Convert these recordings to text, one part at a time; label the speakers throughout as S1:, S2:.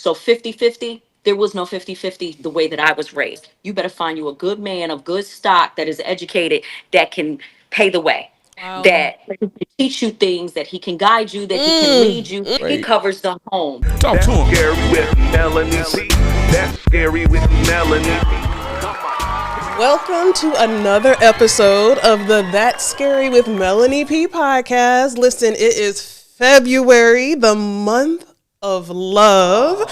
S1: So 50-50, there was no 50-50 the way that I was raised. You better find you a good man of good stock that is educated, that can pay the way,
S2: Wow.
S1: that can teach you things, that he can guide you, that he can lead you. He
S2: Right.
S1: covers the home.
S3: Talk to him. Scary with Melanie P. That's scary with Melanie P.
S2: Welcome to another episode of the That's Scary with Melanie P podcast. Listen, it is February, the month of love,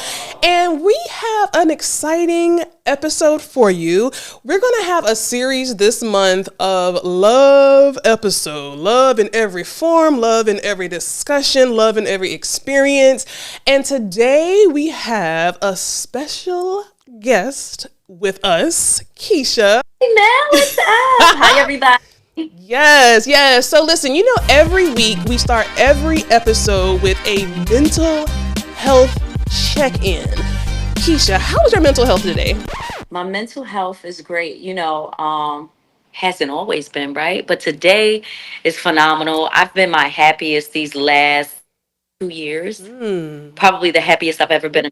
S2: and we have an exciting episode for you. We're going to have a series this month of love episode. Love in every form, love in every discussion, love in every experience. And today we have a special guest with us, Keisha.
S1: Hey, Mel, what's up? Hi, everybody.
S2: Yes. So listen, every week we start every episode with a mental health check-in. Keisha, how is your mental health today?
S1: My mental health is great. Hasn't always been, right? But today is phenomenal. I've been my happiest these last 2 years. Probably the happiest I've ever been.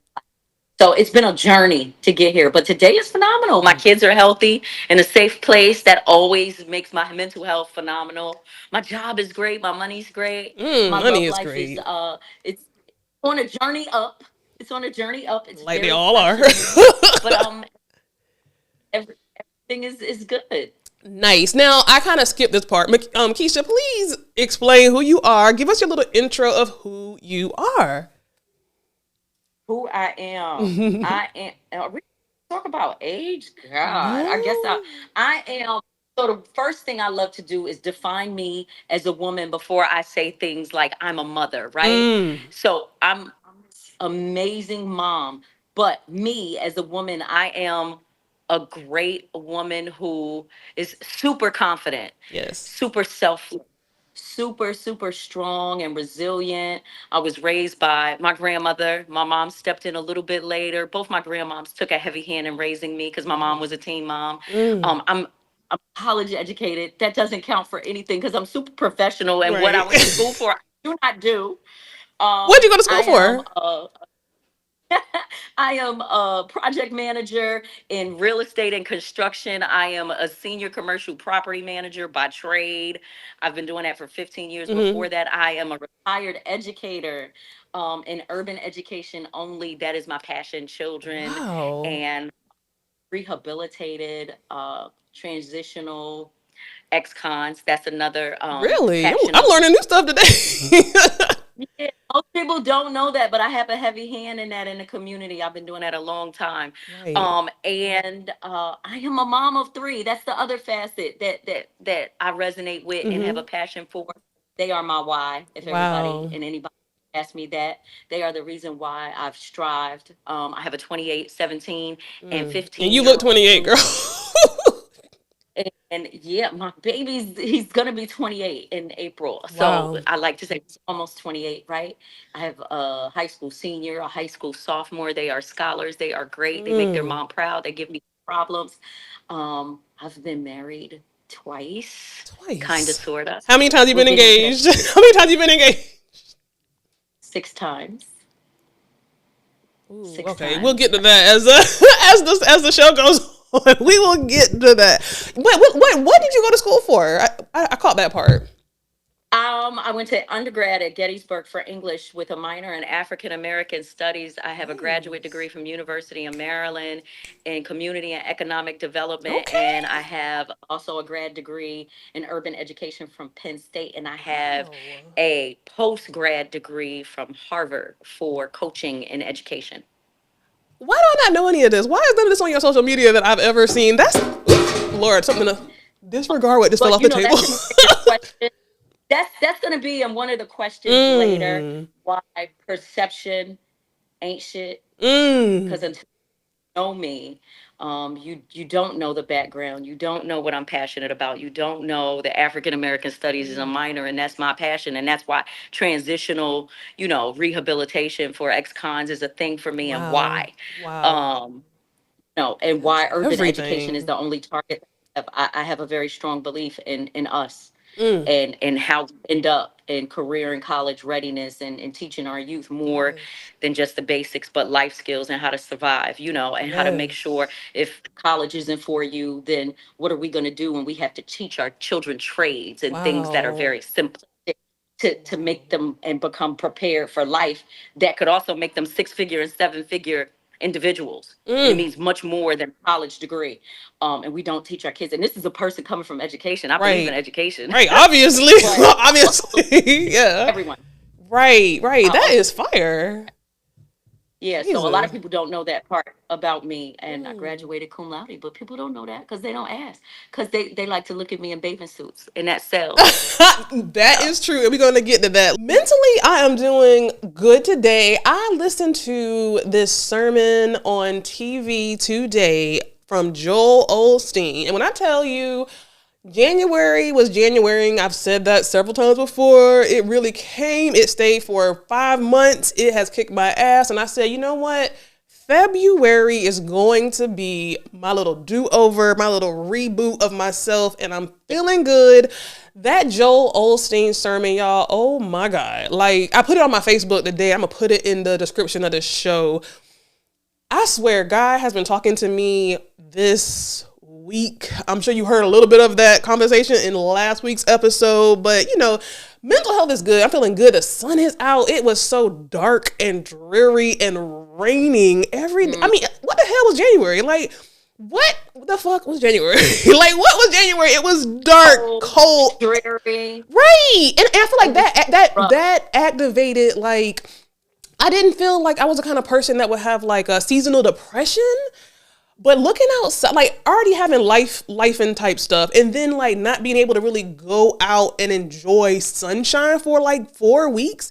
S1: So it's been a journey to get here, but today is phenomenal. My kids are healthy in a safe place. That always makes my mental health phenomenal. My job is great. My money's great. My
S2: Money
S1: love
S2: is
S1: life is
S2: great.
S1: it's on a journey up. It's on a journey up. It's
S2: Like they
S1: very
S2: all are.
S1: fluctuating, but everything is good.
S2: Nice. Now, I kind of skipped this part. Keisha, please explain who you are. Give us your little intro of who you are.
S1: Who I am. I am. We talk about age. God, I guess
S2: Yeah.
S1: I am. So the first thing I love to do is define me as a woman before I say things like I'm a mother, right? So I'm this amazing mom, but me as a woman, I am a great woman who is super confident,
S2: Yes.
S1: super self, super strong and resilient. I was raised by my grandmother. My mom stepped in a little bit later. Both my grandmoms took a heavy hand in raising me because my mom was a teen mom. I'm college educated. That doesn't count for anything because I'm super professional, and what I
S2: Right.
S1: went to school for, I do not do.
S2: What'd you go to school
S1: I am
S2: for?
S1: I am a project manager in real estate and construction. I am a senior commercial property manager by trade. I've been doing that for 15 years. Before that, I am a retired educator in urban education only. That is my passion, children
S2: Wow.
S1: and rehabilitated, transitional ex-cons. That's another
S2: Really?
S1: passion
S2: I'm
S1: of
S2: learning new stuff today.
S1: yeah, most people don't know that, but I have a heavy hand in that in the community. I've been doing that a long time.
S2: Right.
S1: And I am a mom of three. That's the other facet that I resonate with and have a passion for. They are my why. If everybody
S2: Wow.
S1: and anybody asks me that, they are the reason why I've strived. I have a 28, 17, and
S2: And
S1: 15
S2: you
S1: year
S2: look
S1: old
S2: 28, girl.
S1: and yeah, my baby's he's gonna be 28 in April. So
S2: Wow.
S1: I like to say he's almost 28, right? I have a high school senior, a high school sophomore. They are scholars. They are great. They make their mom proud. They give me problems. I've been married twice, kind of,
S2: Twice.
S1: sort of.
S2: How many times you
S1: We'll
S2: been
S1: get into that.
S2: engaged? How many times you been engaged?
S1: 6 times.
S2: Ooh,
S1: Six
S2: okay, we'll
S1: times.
S2: get to that as as the show goes on. We will get to that. What did you go to school for? I caught that part.
S1: I went to undergrad at Gettysburg for English with a minor in African American Studies. I have a graduate degree
S2: Nice.
S1: from University of Maryland in Community and Economic Development, and
S2: Okay.
S1: I have also a grad degree in Urban Education from Penn State, and I have
S2: Wow.
S1: a post grad degree from Harvard for coaching and education.
S2: Why do I not know any of this? Why is none of this on your social media that I've ever seen? That's Lord, something to disregard what just fell
S1: But
S2: off the table.
S1: that's going to be a question. That's going to be in one of the questions later.
S2: mm.
S1: Why perception ain't shit?
S2: Mm.
S1: Because until know me, you don't know the background. You don't know what I'm passionate about. You don't know the African American studies is a minor, and that's my passion, and that's why transitional, rehabilitation for ex-cons is a thing for me, and
S2: Wow.
S1: why,
S2: Wow.
S1: um, and
S2: That's
S1: why urban education is
S2: everything.
S1: the only target. I have a very strong belief in us. and how we end up in career and college readiness, and teaching our youth more
S2: Yes.
S1: than just the basics, but life skills and how to survive, and how to make sure,
S2: Yes.
S1: if college isn't for you, then what are we going to do when we have to teach our children trades and things that are
S2: Wow.
S1: very simple to make them and become prepared for life, that could also make them 6-figure and 7-figure individuals. And it
S2: Mm.
S1: means much more than a college degree. And we don't teach our kids. And this is a person coming from education. I believe in
S2: Right.
S1: education,
S2: Right. Obviously.
S1: but
S2: Obviously. Yeah.
S1: everyone.
S2: Right. Right.
S1: I
S2: That
S1: also
S2: is fire.
S1: Yeah, so a lot of
S2: Jesus.
S1: people don't know that part about me, and I
S2: Mm.
S1: graduated cum laude, but people don't know that because they don't ask, because they like to look at me in bathing suits, and that sells.
S2: That
S1: So
S2: is true. And we're going to get to that. Mentally, I am doing good today. I listened to this sermon on TV today from Joel Olsteen. And when I tell you, January was January. I've said that several times before. It really came. It stayed for 5 months. It has kicked my ass. And I said, you know what? February is going to be my little do-over, my little reboot of myself, and I'm feeling good. That Joel Olsteen sermon, y'all, oh my God. Like, I put it on my Facebook today. I'm going to put it in the description of the show. I swear, God has been talking to me this week. I'm sure you heard a little bit of that conversation in last week's episode, but mental health is good. I'm feeling good. The sun is out. It was so dark and dreary and raining every day. I mean, what the hell was January? Like, what the fuck was January? Like, what was January? It was dark,
S1: cold,
S2: cold,
S1: dreary.
S2: right? And I feel like
S1: It was rough.
S2: that activated, like, I didn't feel like I was the kind of person that would have like a seasonal depression. But looking outside, like already having life and type stuff, and then like not being able to really go out and enjoy sunshine for like 4 weeks,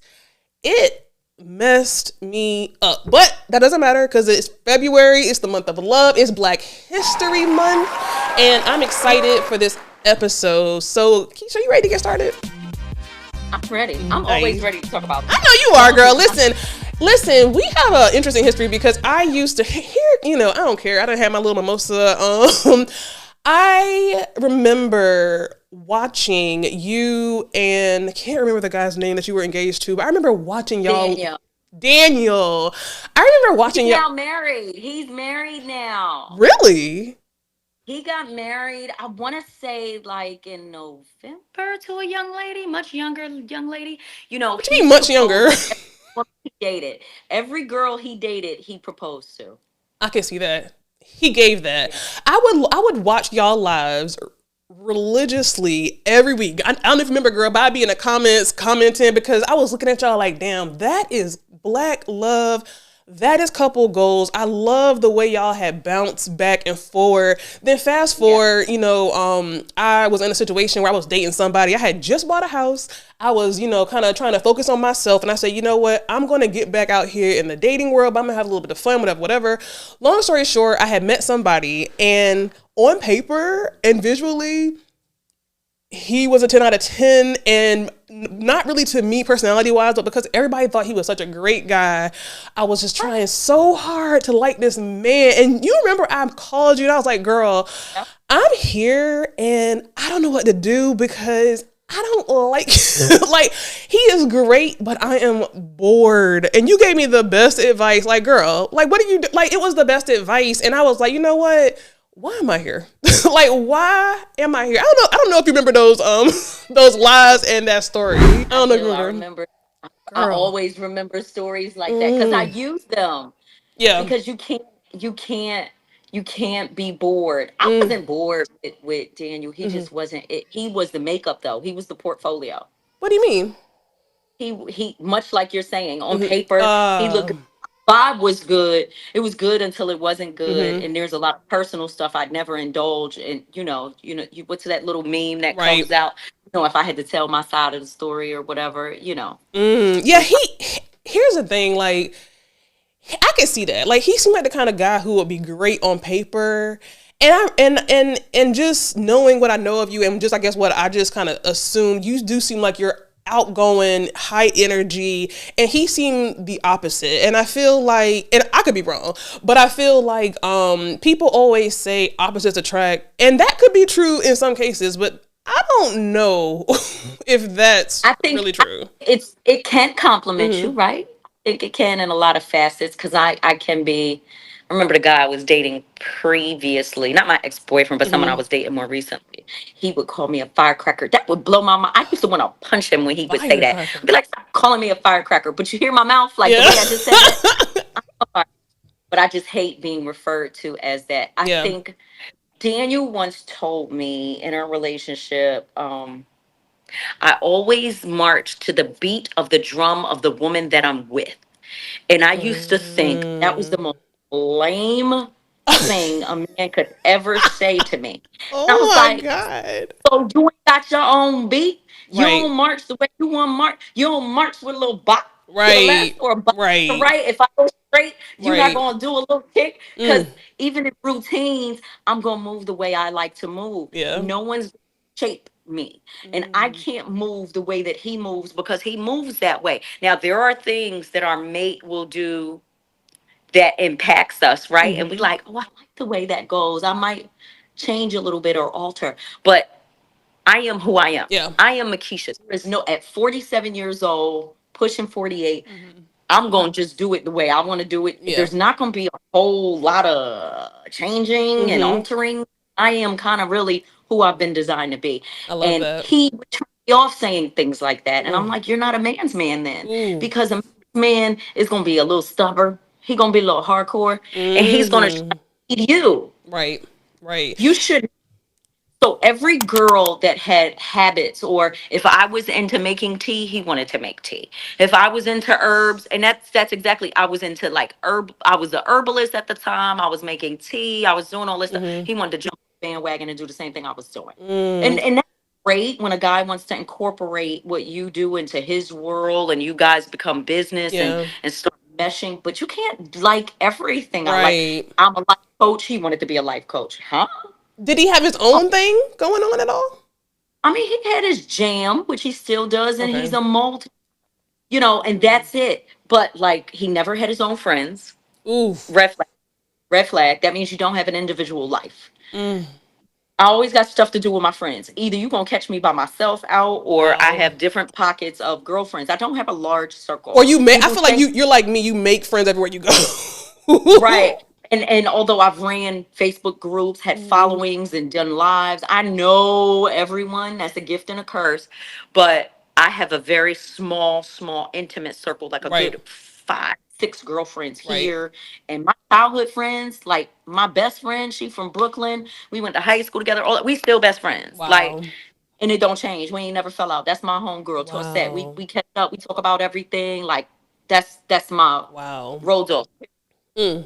S2: it messed me up. But that doesn't matter because it's February, it's the month of love, it's Black History Month, and I'm excited for this episode. So, Keisha, you ready to get started?
S1: I'm ready. I'm always ready to talk about it.
S2: I know you are, girl. Listen, we have an interesting history because I used to I don't care. I done had my little mimosa. I remember watching you and I can't remember the guy's name that you were engaged to, but I remember watching y'all. Daniel. I remember watching
S1: He's
S2: y'all.
S1: now married. He's married now.
S2: Really?
S1: He got married, I want to say like in November, to a young lady, much younger young lady.
S2: What you
S1: He
S2: mean much younger?
S1: proposed to every woman he dated. Every girl he dated, he proposed to.
S2: I can see that. He gave that.
S1: Yeah.
S2: I would watch y'all lives religiously every week. I don't even remember, girl, but I'd be in the comments commenting because I was looking at y'all like, damn, that is Black love. That is couple goals. I love the way y'all had bounced back and forward. Then fast forward, I was in a situation where I was dating somebody. I had just bought a house. I was, kind of trying to focus on myself. And I said, you know what? I'm going to get back out here in the dating world, but I'm going to have a little bit of fun, whatever. Long story short, I had met somebody, and on paper and visually, he was a 10 out of 10, and not really to me personality wise, but because everybody thought he was such a great guy, I was just trying so hard to like this man. And you remember I called you and I was like, girl, I'm here and I don't know what to do because I don't like, like, he is great, but I am bored. And you gave me the best advice. Like, girl, like, what do you do? Like, it was the best advice. And I was like, you know what? Why am I here? Like, why am I here? I don't know if you remember those those lies and that story. I don't know if you
S1: I
S2: remember.
S1: remember. I always remember stories like that because I use them.
S2: Yeah.
S1: Because you can't be bored. I
S2: Mm.
S1: wasn't bored with Daniel. He just wasn't it. He was the makeup though. He was the portfolio.
S2: What do you mean?
S1: He much like you're saying, on
S2: Mm-hmm.
S1: paper, he looked, vibe was good. It was good until it wasn't good.
S2: Mm-hmm.
S1: And there's a lot of personal stuff I'd never indulge in. You what's that little meme that
S2: Right.
S1: comes out? If I had to tell my side of the story or whatever,
S2: Yeah, here's the thing, like, I can see that. Like, he seemed like the kind of guy who would be great on paper. And just knowing what I know of you, and just I guess what I just kind of assumed, you do seem like you're outgoing, high energy, and he seemed the opposite. And I feel like, and I could be wrong, but I feel like people always say opposites attract, and that could be true in some cases, but I don't know if that's really
S1: I
S2: true.
S1: think it can compliment you, right? I think it can in a lot of facets because I can be. I remember the guy I was dating previously, not my ex boyfriend, but someone I was dating more recently. He would call me a firecracker. That would blow my mind. I used to want to punch him when he would say that. I'd
S2: Firecracker.
S1: be like, "Stop calling me a firecracker." But you hear my mouth, like the
S2: Yeah.
S1: way I just said that. But I just hate being referred to as that. I
S2: Yeah.
S1: think Daniel once told me in our relationship. I always march to the beat of the drum of the woman that I'm with. And I used to think that was the
S2: Mm.
S1: most lame thing a man could ever say to me. And I
S2: Oh
S1: was
S2: my
S1: like,
S2: God.
S1: so you ain't got your own beat? You
S2: Right.
S1: don't march the way you want to march? You don't march with a little bop to the left
S2: Right.
S1: or a bop to the
S2: Right.
S1: right? If I go straight, you're not
S2: Right.
S1: going to do a little kick? Because
S2: Mm.
S1: even in routines, I'm going to move the way I like to move.
S2: Yeah.
S1: No one's shape me. And I
S2: Mm.
S1: can't move the way that he moves because he moves that way. Now, there are things that our mate will do that impacts us, right? And we
S2: Mm-hmm.
S1: like, oh, I like the way that goes. I might change a little bit or alter. But I am who I am.
S2: Yeah.
S1: I am Makisha. There is no at 47 years old, pushing 48.
S2: Mm-hmm.
S1: I'm gonna just do it the way I want to do it.
S2: Yeah.
S1: There's not gonna be a whole lot of changing and
S2: Mm-hmm.
S1: altering. I am kind of really who I've been designed to be.
S2: I love
S1: And
S2: that.
S1: he would turn me off saying things like that. And I'm
S2: Mm.
S1: like, you're not a man's man then.
S2: Ooh.
S1: Because a man is gonna be a little stubborn. He gonna be a little hardcore and he's gonna try
S2: Mm-hmm.
S1: to lead you.
S2: Right. Right.
S1: You should so every girl that had habits, or if I was into making tea, he wanted to make tea. If I was into herbs, and that's exactly I was into like herb. I was a herbalist at the time. I was making tea. I was doing all this stuff.
S2: Mm-hmm.
S1: He wanted to jump on the bandwagon and do the same thing I was doing.
S2: Mm.
S1: And that's great when a guy wants to incorporate what you do into his world, and you guys become business
S2: Yeah.
S1: and start meshing. But you can't like everything I like.
S2: Right.
S1: I'm a life coach. He wanted to be a life coach, huh?
S2: Did he have his own thing going on at all?
S1: I mean, he had his jam, which he still does, and he's
S2: Okay.
S1: a multi, and that's it. But like, he never had his own friends.
S2: Oof.
S1: Red flag. Red flag. That means you don't have an individual life.
S2: Mm.
S1: I always got stuff to do with my friends. Either you gonna catch me by myself out, or I
S2: Wow.
S1: have different pockets of girlfriends. I don't have a large
S2: Or
S1: circle.
S2: you make. I
S1: People
S2: feel like
S1: say
S2: you're like me. You make friends everywhere you go.
S1: right. And although I've ran Facebook groups, had
S2: Mm.
S1: followings and done lives, I know everyone. That's a gift and a curse. But I have a very small, intimate circle, like a
S2: Right.
S1: good five, six girlfriends
S2: Right.
S1: here. And my childhood friends, like my best friend, she from Brooklyn. We went to high school together. All we still best friends. Like,
S2: Wow.
S1: and it don't change. We ain't never fell out. That's my homegirl, Torsette. We
S2: Wow.
S1: we catch up, we talk about everything. Like that's my
S2: Wow.
S1: road dog.
S2: Mm.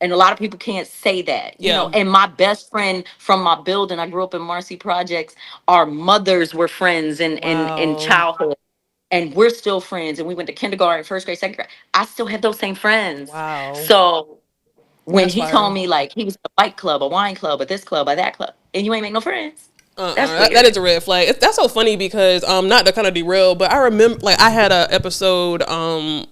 S1: And a lot of people can't say that,
S2: Yeah.
S1: and my best friend from my building, I grew up in Marcy Projects, our mothers were friends in
S2: Wow.
S1: childhood, and we're still friends, and we went to kindergarten, first grade, second grade. I still have those same friends.
S2: Wow.
S1: So when
S2: That's
S1: he told
S2: fire.
S1: me like he was at a fight club, a wine club, or this club, or that club, and you ain't make no friends, that's
S2: That is
S1: weird.
S2: a red flag. That's so funny because not to kind of derail, but I remember like I had a episode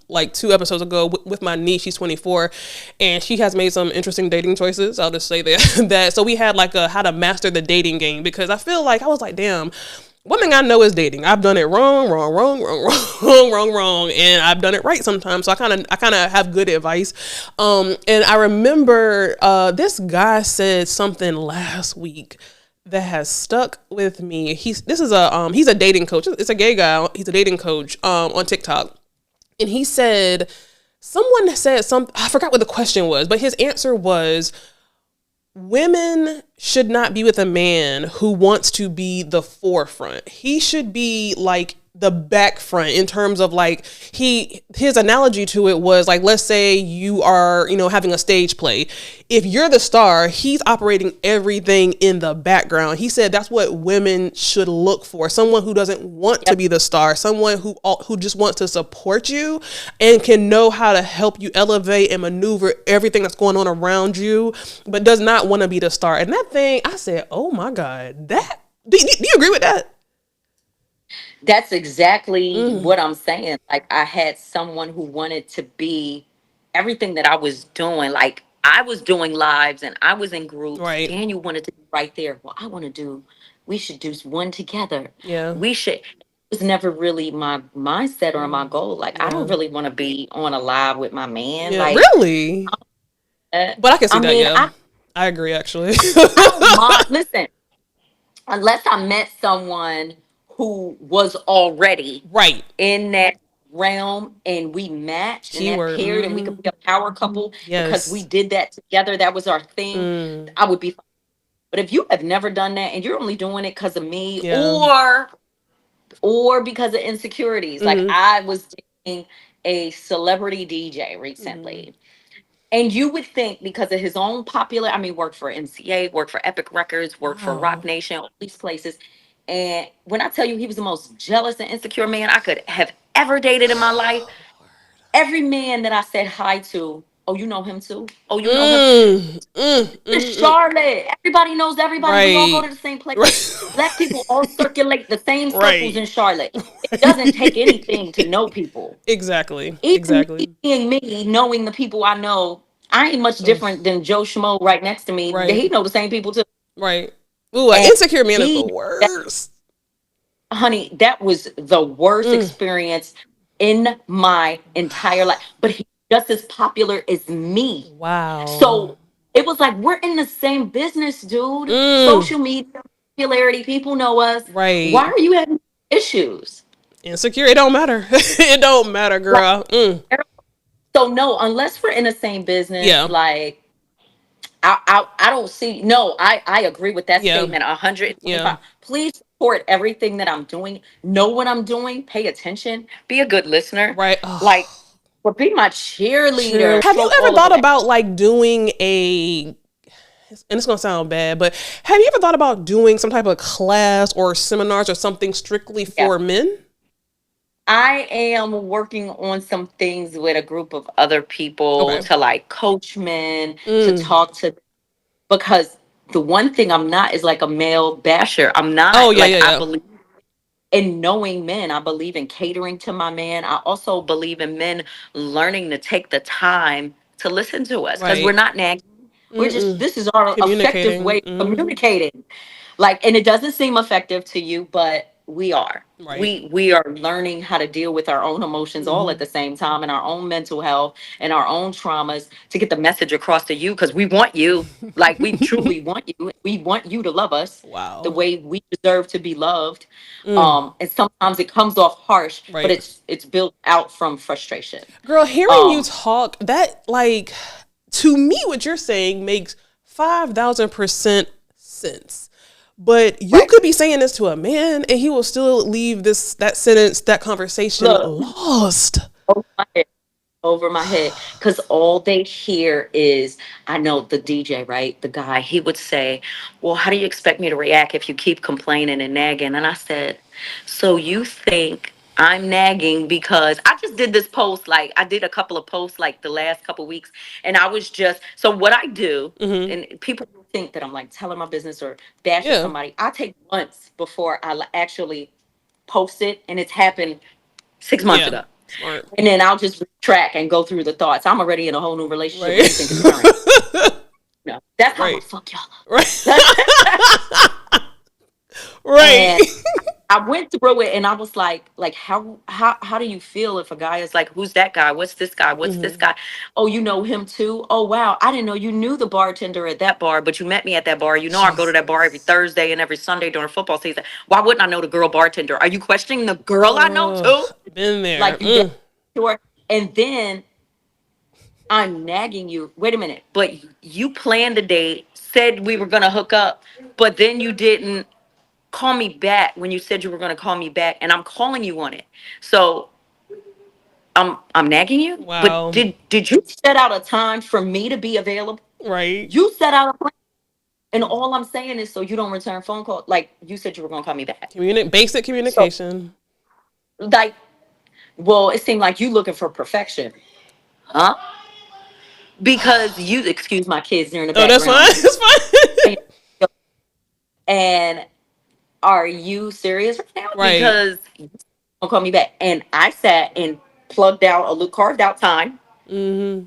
S2: like 2 episodes ago with my niece. She's 24, and she has made some interesting dating choices. I'll just say that that. So we had like a how to master the dating game because I feel like I was like, damn. One thing I know is dating. I've done it wrong, and I've done it right sometimes. So I kind of have good advice. And I remember this guy said something last week that has stuck with me. He's a dating coach. It's a gay guy. He's a dating coach on TikTok, and he said someone said something. I forgot what the question was, but his answer was women should not be with a man who wants to be the forefront. He should be like the back front in terms of like his analogy to it was like, let's say you are, having a stage play. If you're the star, he's operating everything in the background. He said that's what women should look for. Someone who doesn't want to
S1: Yep.
S2: be the star, someone who just wants to support you and can know how to help you elevate and maneuver everything that's going on around you, but does not want to be the star. And that thing, I said, "Oh my God, that do you agree with that?"
S1: That's exactly
S2: Mm,
S1: what I'm saying. Like I had someone who wanted to be everything that I was doing. Like I was doing lives and I was in groups.
S2: right.
S1: Daniel wanted to be right there. Well, I want to do we should do one together.
S2: Yeah.
S1: We should. It was never really my mindset or my goal. Like, I don't
S2: Yeah.
S1: really want to be on a live with my man.
S2: Yeah.
S1: Like,
S2: Really?
S1: uh,
S2: But I can see
S1: I
S2: that.
S1: mean,
S2: Yeah. I agree. Actually.
S1: I don't mind. Listen, unless I met someone who was already
S2: Right.
S1: in that realm and we matched and that
S2: Keyword.
S1: paired and we could be a power couple because we
S2: Yes.
S1: did that together, that was our thing,
S2: Mm.
S1: I would be fine. But if you have never done that and you're only doing it because of me,
S2: Yeah.
S1: or because of insecurities, like
S2: Mm-hmm.
S1: I was dating a celebrity DJ
S2: Mm-hmm.
S1: recently. And you would think because of his own popular, I mean, worked for MCA, worked for Epic Records, worked for Rock
S2: Wow.
S1: Nation, all these places. And when I tell you he was the most jealous and insecure man I could have ever dated in my life, every man that I said hi to, oh, you know him too? Oh, you know him?
S2: Mm. Mm.
S1: It's
S2: Mm.
S1: Charlotte. Everybody knows everybody. We all go
S2: Right.
S1: to the same place.
S2: Right.
S1: Black people all circulate the same circles
S2: Right.
S1: in Charlotte. It doesn't take anything to know people.
S2: Exactly.
S1: Even me
S2: Exactly.
S1: being me, knowing the people I know, I ain't much
S2: Ugh.
S1: different than Joe Schmo right next to me.
S2: Right.
S1: He know the same people too.
S2: Right. Ooh, an
S1: And
S2: insecure man is the
S1: he, that,
S2: worst.
S1: honey, that was the worst
S2: Mm.
S1: experience in my entire life. But he's just as popular as me.
S2: Wow.
S1: So it was like we're in the same business, dude.
S2: Mm.
S1: Social media, popularity, people know us. Why
S2: Right.
S1: are you having issues?
S2: Insecure. It don't matter. It don't matter,
S1: Like,
S2: girl. Mm.
S1: so no, unless we're in the same business,
S2: Yeah.
S1: like I don't see. No, I agree with that
S2: Yeah.
S1: statement.
S2: Yeah.
S1: 125. Please support everything that I'm doing. Know what I'm doing. Pay attention. Be a good listener.
S2: Right.
S1: Like,
S2: Oh.
S1: but be my
S2: Cheer.
S1: cheerleader.
S2: Have you
S1: Stroke
S2: ever
S1: all over
S2: thought
S1: that.
S2: about like doing a, and it's gonna sound bad, but have you ever thought about doing some type of class or seminars or something strictly
S1: Yeah.
S2: for men?
S1: I am working on some things with a group of other people
S2: Okay.
S1: to like coach men, to
S2: Mm.
S1: talk to, because the one thing I'm not is like a male basher. I'm
S2: Oh
S1: not
S2: yeah,
S1: like,
S2: yeah,
S1: I
S2: yeah.
S1: believe in knowing men. I believe in catering to my man. I also believe in men learning to take the time to listen to us because we're
S2: Right.
S1: not nagging. We're just,
S2: Mm-mm.
S1: this is our effective
S2: Communicating.
S1: way of
S2: Mm-hmm.
S1: communicating. Like, and it doesn't seem effective to you, but we are.
S2: Right.
S1: We are learning how to deal with our own emotions all at
S2: Mm-hmm.
S1: the same time, and our own mental health and our own traumas to get the message across to you because we want you. Like, we truly want you. We want you to love us the
S2: Wow.
S1: way we deserve to be loved.
S2: Mm.
S1: And sometimes it comes off harsh, but
S2: Right.
S1: it's built out from frustration.
S2: Girl, hearing you
S1: Um,
S2: talk, that like to me what you're saying makes 5,000% sense. But you
S1: right.
S2: could be saying this to a man and he will still leave this that sentence, that conversation
S1: Look,
S2: lost.
S1: over my head, over my head, because all they hear is, I know the DJ, right? The guy, he would say, well, how do you expect me to react if you keep complaining and nagging? And I said, so you think I'm nagging because I just did this post, like I did a couple of posts like the last couple of weeks, and I was just, so what I do,
S2: Mm-hmm.
S1: and people think that I'm like telling my business or bashing
S2: Yeah.
S1: somebody. I take months before I actually post it, and it's happened 6 months
S2: Yeah.
S1: ago.
S2: Smart.
S1: And then I'll just track and go through the thoughts. I'm already in a whole new relationship. What
S2: Right.
S1: do you think is current? No, that's how I'm gonna
S2: Right.
S1: fuck y'all
S2: Right.
S1: up.
S2: Right.
S1: And I went through it, and I was like, how do you feel if a guy is like, who's that guy? What's this guy? What's this
S2: Mm-hmm.
S1: guy? Oh, you know him too? Oh wow, I didn't know you knew the bartender at that bar, but you met me at that bar. You know I go to that bar every
S2: Jesus.
S1: Thursday and every Sunday during football season. Why wouldn't I know the girl bartender? Are you questioning the girl I know
S2: Oh,
S1: too?
S2: been there.
S1: Like, you did
S2: Mm.
S1: sure. And then I'm nagging you. Wait a minute, but you planned a date, said we were gonna hook up, but then you didn't call me back when you said you were gonna call me back, and I'm calling you on it. So I'm nagging you. But
S2: Wow.
S1: did you set out a time for me to be available?
S2: Right.
S1: You set out a plan, and all I'm saying is so you don't return phone call. Like you said you were gonna call me back.
S2: Basic
S1: So
S2: communication.
S1: like, well, it seemed like you looking for perfection, huh? Because you, excuse my kids, they're in the
S2: Oh, that's fine.
S1: background.
S2: That's fine.
S1: And are you serious right now?
S2: Right.
S1: Because you don't call me back. And I sat and plugged out a little carved out time.
S2: Mm-hmm.
S1: You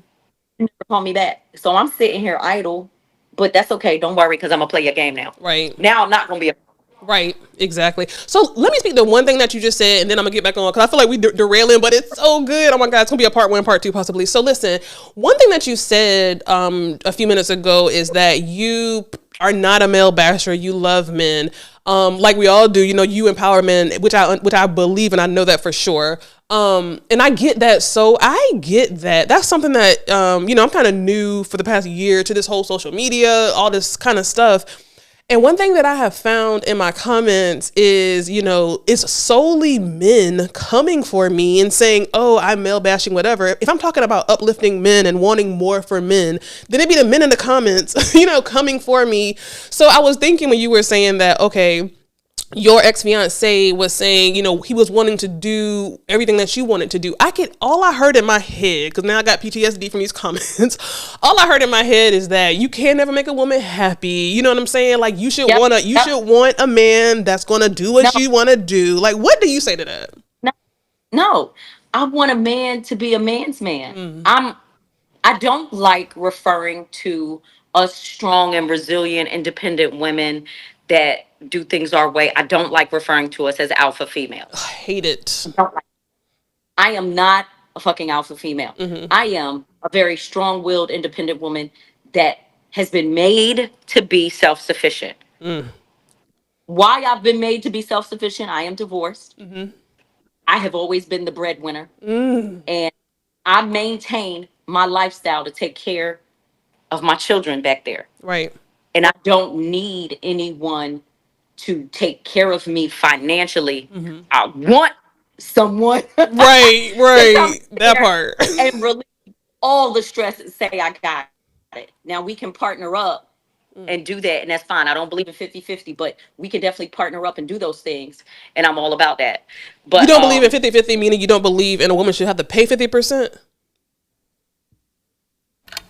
S1: never call me back. So I'm sitting here idle, but that's okay. Don't worry, because I'm gonna play your game now.
S2: Right.
S1: Now I'm not gonna be.
S2: Right, exactly. So let me speak to one thing that you just said, and then I'm gonna get back on because I feel like we derailing, but it's so good. Oh my god, it's gonna be a part one, part two, possibly. So listen, one thing that you said a few minutes ago is that you are not a male basher. You love men, like we all do. You know, you empower men, which I believe, and I know that for sure. And I get that. So I get that. That's something that I'm kind of new for the past year to this whole social media, all this kind of stuff. And one thing that I have found in my comments is, it's solely men coming for me and saying, oh, I'm male bashing, whatever. If I'm talking about uplifting men and wanting more for men, then it'd be the men in the comments, coming for me. So I was thinking when you were saying that, okay, your ex-fiance was saying, he was wanting to do everything that you wanted to do. All I heard in my head, because now I got PTSD from these comments. All I heard in my head is that you can never make a woman happy. You know what I'm saying? Like
S1: Yep.
S2: you
S1: Yep.
S2: should want a man that's gonna do
S1: No,
S2: what you want to do. Like, what do you say to that?
S1: no, no. I want a man to be a man's man. I don't like referring to us strong and resilient, independent women that do things our way. I don't like referring to us as alpha
S2: I
S1: females.
S2: hate it.
S1: Don't like- I am not a fucking alpha female. I am a very strong willed, independent woman that has been made to be self sufficient. Why I've been made to be self sufficient, I am divorced. I have always been the breadwinner. And I maintain my lifestyle to take care of my children back there.
S2: Right.
S1: And I don't need anyone to take care of me financially. I want someone
S2: Right.
S1: to come
S2: Right. That
S1: there
S2: part.
S1: and relieve all the stress and say, I got it. Now we can partner up and do that. And that's fine. I don't believe in 50-50, but we can definitely partner up and do those things. And I'm all about that.
S2: You
S1: But
S2: don't believe in 50-50, meaning you don't believe in a woman should have to pay 50%?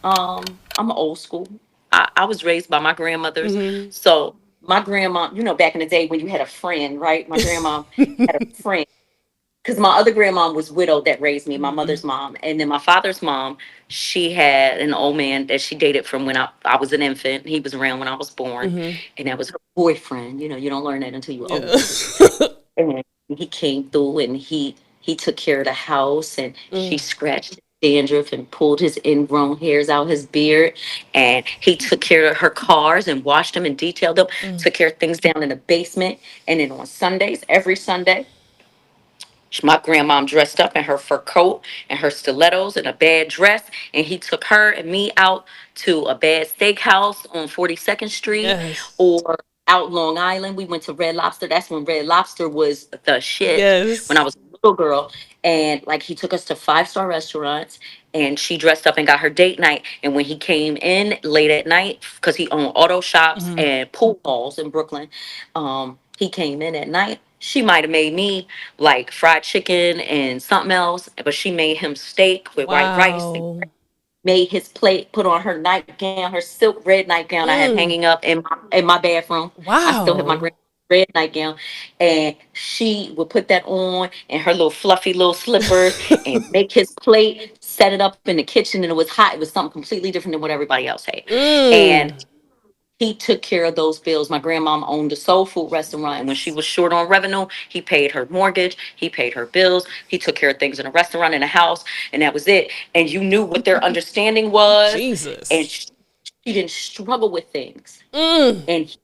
S1: I'm old school. I was raised by my grandmothers. So my grandma, back in the day when you had a friend, right? My grandma had a friend because my other grandma was widowed that raised me, my mother's mom. And then my father's mom, she had an old man that she dated from when I was an infant. He was around when I was born. And that was her boyfriend. You don't learn that until you're
S2: Yeah.
S1: older. And he came through and he took care of the house and she scratched his dandruff and pulled his ingrown hairs out his beard, and he took care of her cars and washed them and detailed them, took care of things down in the basement. And then on Sundays, every Sunday, my grandmom dressed up in her fur coat and her stilettos and a bad dress, and he took her and me out to a bad steakhouse on 42nd Street
S2: Yes.
S1: or out Long Island. We went to Red Lobster. That's when Red Lobster was the shit when I
S2: Yes.
S1: was a little girl. And like he took us to five-star restaurants, and she dressed up and got her date night. And when he came in late at night, because he owned auto shops and pool halls in Brooklyn, he came in at night. She might have made me like fried chicken and something else, but she made him steak with white rice, and
S2: Wow.
S1: made his plate, put on her nightgown, her silk red nightgown I had hanging up in my bathroom. I still have my
S2: Wow.
S1: red nightgown. And she would put that on and her little fluffy little slippers and make his plate, set it up in the kitchen, and it was hot. It was something completely different than what everybody else had. And
S2: Mm.
S1: he took care of those bills. My grandmom owned a soul food restaurant, and when she was short on revenue, he paid her mortgage, he paid her bills, he took care of things in a restaurant, in a house, and that was it. And you knew what their understanding was, and
S2: Jesus.
S1: she didn't struggle with things.
S2: Mm.
S1: And he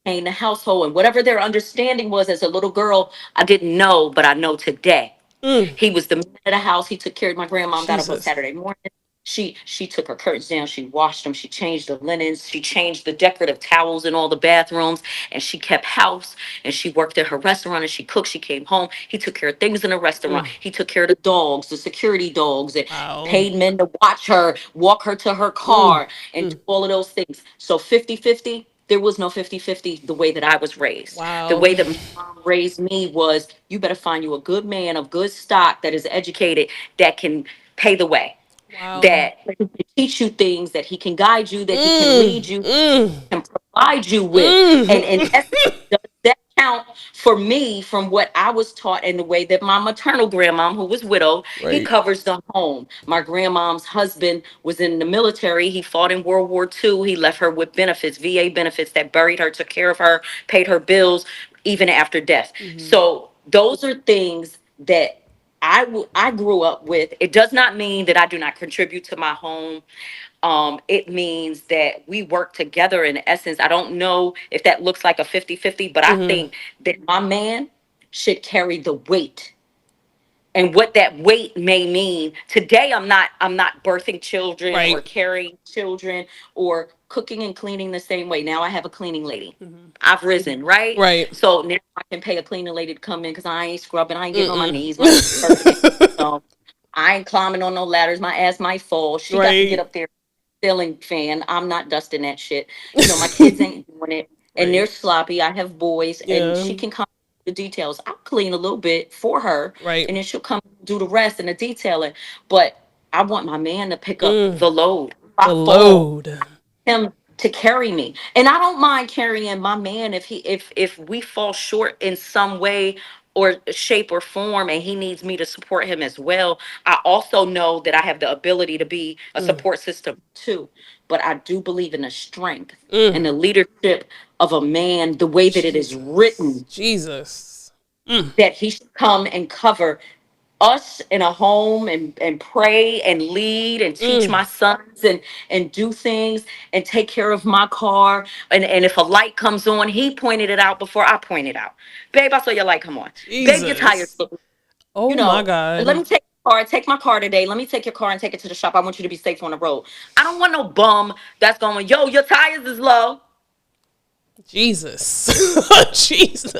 S1: came the household, and whatever their understanding was as a little girl, I didn't know, but I know today.
S2: Mm.
S1: He was the man of the house. He took care of my grandmom. Got up on
S2: Jesus.
S1: Saturday morning. She took her curtains down. She washed them. She changed the linens. She changed the decorative towels in all the bathrooms. And she kept house. And she worked at her restaurant. And she cooked. She came home. He took care of things in the restaurant.
S2: Mm.
S1: He took care of the dogs, the security dogs, and
S2: Wow.
S1: paid men to watch her, walk her to her
S2: Mm.
S1: car, and do
S2: Mm.
S1: all of those things. So 50-50. There was no 50-50 the way that I was raised. The
S2: Wow.
S1: way that my mom raised me was you better find you a good man of good stock that is educated, that can pay the way,
S2: Wow.
S1: that can teach you things, that he can guide you, that he can
S2: Mm.
S1: lead you,
S2: Mm.
S1: can provide you with. And
S2: Mm.
S1: in essence, does that Now, for me, from what I was taught in the way that my maternal grandmom, who was widowed, he
S2: Right.
S1: covers the home. My grandmom's husband was in the military. He fought in World War II. He left her with benefits, VA benefits that buried her, took care of her, paid her bills, even after death.
S2: Mm-hmm.
S1: So those are things that I grew up with. It does not mean that I do not contribute to my home. It means that we work together in essence. I don't know if that looks like a 50-50, but I
S2: Mm-hmm.
S1: think that my man should carry the weight, and what that weight may mean. Today I'm not birthing children or
S2: Right.
S1: carrying children or cooking and cleaning the same way. Now I have a cleaning lady.
S2: Mm-hmm.
S1: I've risen, right?
S2: Right.
S1: So now I can pay a cleaning lady to come in because I ain't scrubbing, I ain't getting on my
S2: Mm-mm.
S1: knees, my perfect. So I ain't climbing on no ladders. My ass might fall. She got to get
S2: Right.
S1: up there, ceiling fan. I'm not dusting that shit. My kids ain't doing it, and they're
S2: Right.
S1: sloppy. I have boys, and
S2: Yeah.
S1: she can come the details. I'll clean a little bit for her,
S2: Right.
S1: and then she'll come do the rest and the detailing. But I want my man to pick up
S2: Mm.
S1: the load. If I
S2: The
S1: fall,
S2: load.
S1: him to carry me, and I don't mind carrying my man if we fall short in some way or shape or form, and he needs me to support him as well. I also know that I have the ability to be a
S2: Mm.
S1: support system too, but I do believe in the strength
S2: Mm.
S1: and the leadership of a man, the way that it is
S2: Jesus.
S1: written,
S2: Jesus. Mm.
S1: that he should come and cover us in a home and pray and lead and teach
S2: Mm.
S1: my sons and do things and take care of my car. And if a light comes on, he pointed it out before I pointed out. Babe, I saw your light come on. Babe, your tires
S2: Jesus.
S1: look, you
S2: Oh my
S1: know, let
S2: God.
S1: me take your car, take my car today. Let me take your car and take it to the shop. I want you to be safe on the road. I don't want no bum that's going, yo, your tires is low.
S2: Jesus. Jesus.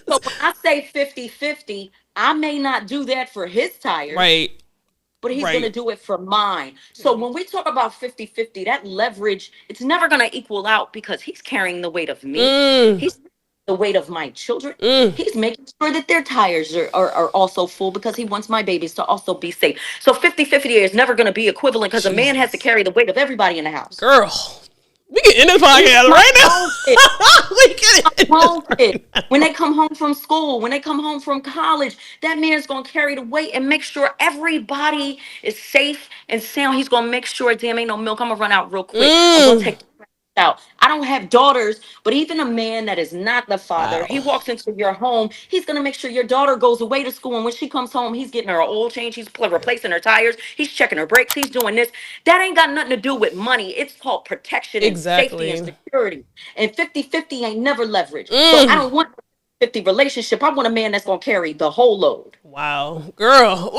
S1: So when I say 50-50, I may not do that for his tires,
S2: Right.
S1: but he's going to
S2: Right.
S1: do it for mine. So
S2: Right.
S1: when we talk about 50-50, that leverage, it's never going to equal out because he's carrying the weight of me.
S2: Mm.
S1: He's the weight of my children.
S2: Mm.
S1: He's making sure that their tires are also full because he wants my babies to also be safe. So 50-50 is never going to be equivalent because a man has to
S2: Jesus.
S1: carry the weight of everybody in the house.
S2: Girl. We can end this
S1: Even
S2: podcast
S1: my
S2: right
S1: own kids.
S2: now. We can end this
S1: Home kids.
S2: right now.
S1: When they come home from school, when they come home from college, that man's gonna carry the weight and make sure everybody is safe and sound. He's gonna make sure, damn, ain't no milk. I'm gonna run out real quick. I'm gonna
S2: Mm.
S1: take the trash out. I don't have daughters, but even a man that is not the father, he
S2: Wow.
S1: walks into your home, he's gonna make sure your daughter goes away to school. And when she comes home, he's getting her oil change, he's replacing her tires, he's checking her brakes, he's doing this. That ain't got nothing to do with money. It's called protection and safety and
S2: Exactly.
S1: security. And 50-50 ain't never leverage. So I
S2: Mm.
S1: don't want a 50 relationship. I want a man that's gonna carry the whole load.
S2: Wow. Girl.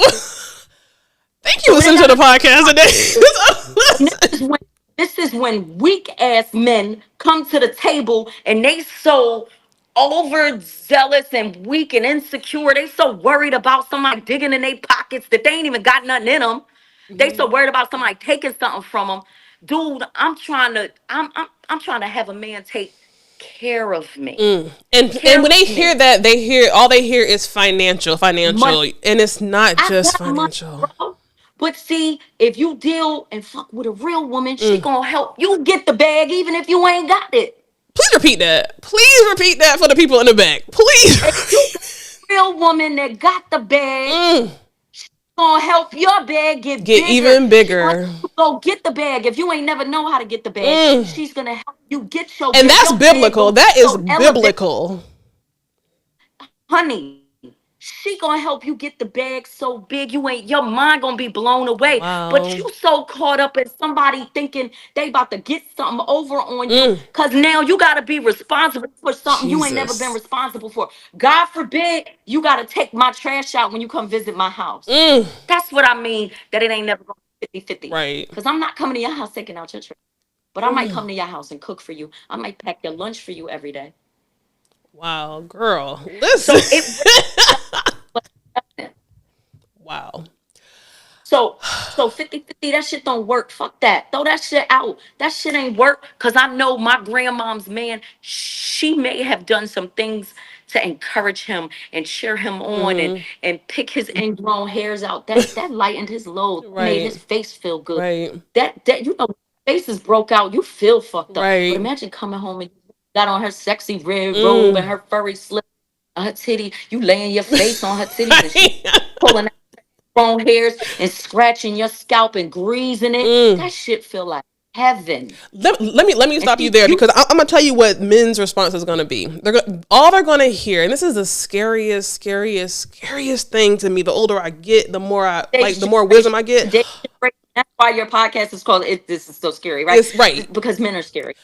S2: Thank you for
S1: So it ain't
S2: listening to the
S1: gotta
S2: podcast
S1: and
S2: today.
S1: this is when weak ass men come to the table and they so overzealous and weak and insecure. They so worried about somebody digging in their pockets that they ain't even got nothing in them. They so worried about somebody taking something from them. Dude, I'm trying to have a man take care of me.
S2: Mm. And
S1: Care
S2: when they
S1: of
S2: hear
S1: me.
S2: that, they hear all they hear is financial,
S1: Money.
S2: financial, and it's not
S1: I
S2: just
S1: got money,
S2: financial.
S1: bro. But see, if you deal and fuck with a real woman, she
S2: Mm.
S1: gonna help you get the bag even if you ain't got it.
S2: Please repeat that. Please repeat that for the people in the back.
S1: If you
S2: Please.
S1: got a real woman that got the bag,
S2: Mm.
S1: gonna help your bag get
S2: Get
S1: bigger.
S2: even
S1: She gonna help
S2: bigger.
S1: you go get the bag. If you ain't never know how to get the bag,
S2: Mm.
S1: she's gonna help you get your
S2: And
S1: bag.
S2: that's
S1: Your bag
S2: biblical.
S1: gonna be
S2: That is
S1: so elevated.
S2: biblical.
S1: Honey, she gonna help you get the bag so big you ain't your mind gonna be blown away. But
S2: Wow.
S1: you so caught up in somebody thinking they about to get something over on you
S2: Mm.
S1: because now you gotta be responsible for something you ain't never been
S2: Jesus.
S1: responsible for. God forbid you gotta take my trash out when you come visit my house.
S2: Mm.
S1: That's what I mean, that it ain't never gonna be 50-50.
S2: Right.
S1: Because I'm not coming to your house taking out your trash. But I might
S2: Mm.
S1: come to your house and cook for you. I might pack your lunch for you every day.
S2: Wow, girl. Listen.
S1: So it really.
S2: Wow.
S1: So 50-50, that shit don't work. Fuck that. Throw that shit out. That shit ain't work. Cause I know my grandmom's man, she may have done some things to encourage him and cheer him on
S2: Mm-hmm.
S1: and pick his ingrown hairs out. That lightened his load. That made
S2: Right.
S1: his face feel good.
S2: Right.
S1: That faces broke out, you feel fucked up. But
S2: Right.
S1: imagine coming home and got on her sexy red robe and
S2: Mm.
S1: her furry slip. her titty, you laying your face on her titties and she pulling out bone hairs and scratching your scalp and greasing it. That shit feel like heaven.
S2: Let me
S1: And
S2: stop you there,
S1: you
S2: because I'm gonna tell you what men's response is gonna be. All they're gonna hear, and this is the scariest thing to me. The older I get, the more I
S1: they
S2: like, the
S1: should,
S2: more
S1: they
S2: wisdom
S1: should,
S2: I get.
S1: they should break. That's why your podcast is called it. This is so scary, right?
S2: It's right.
S1: Because men are scary.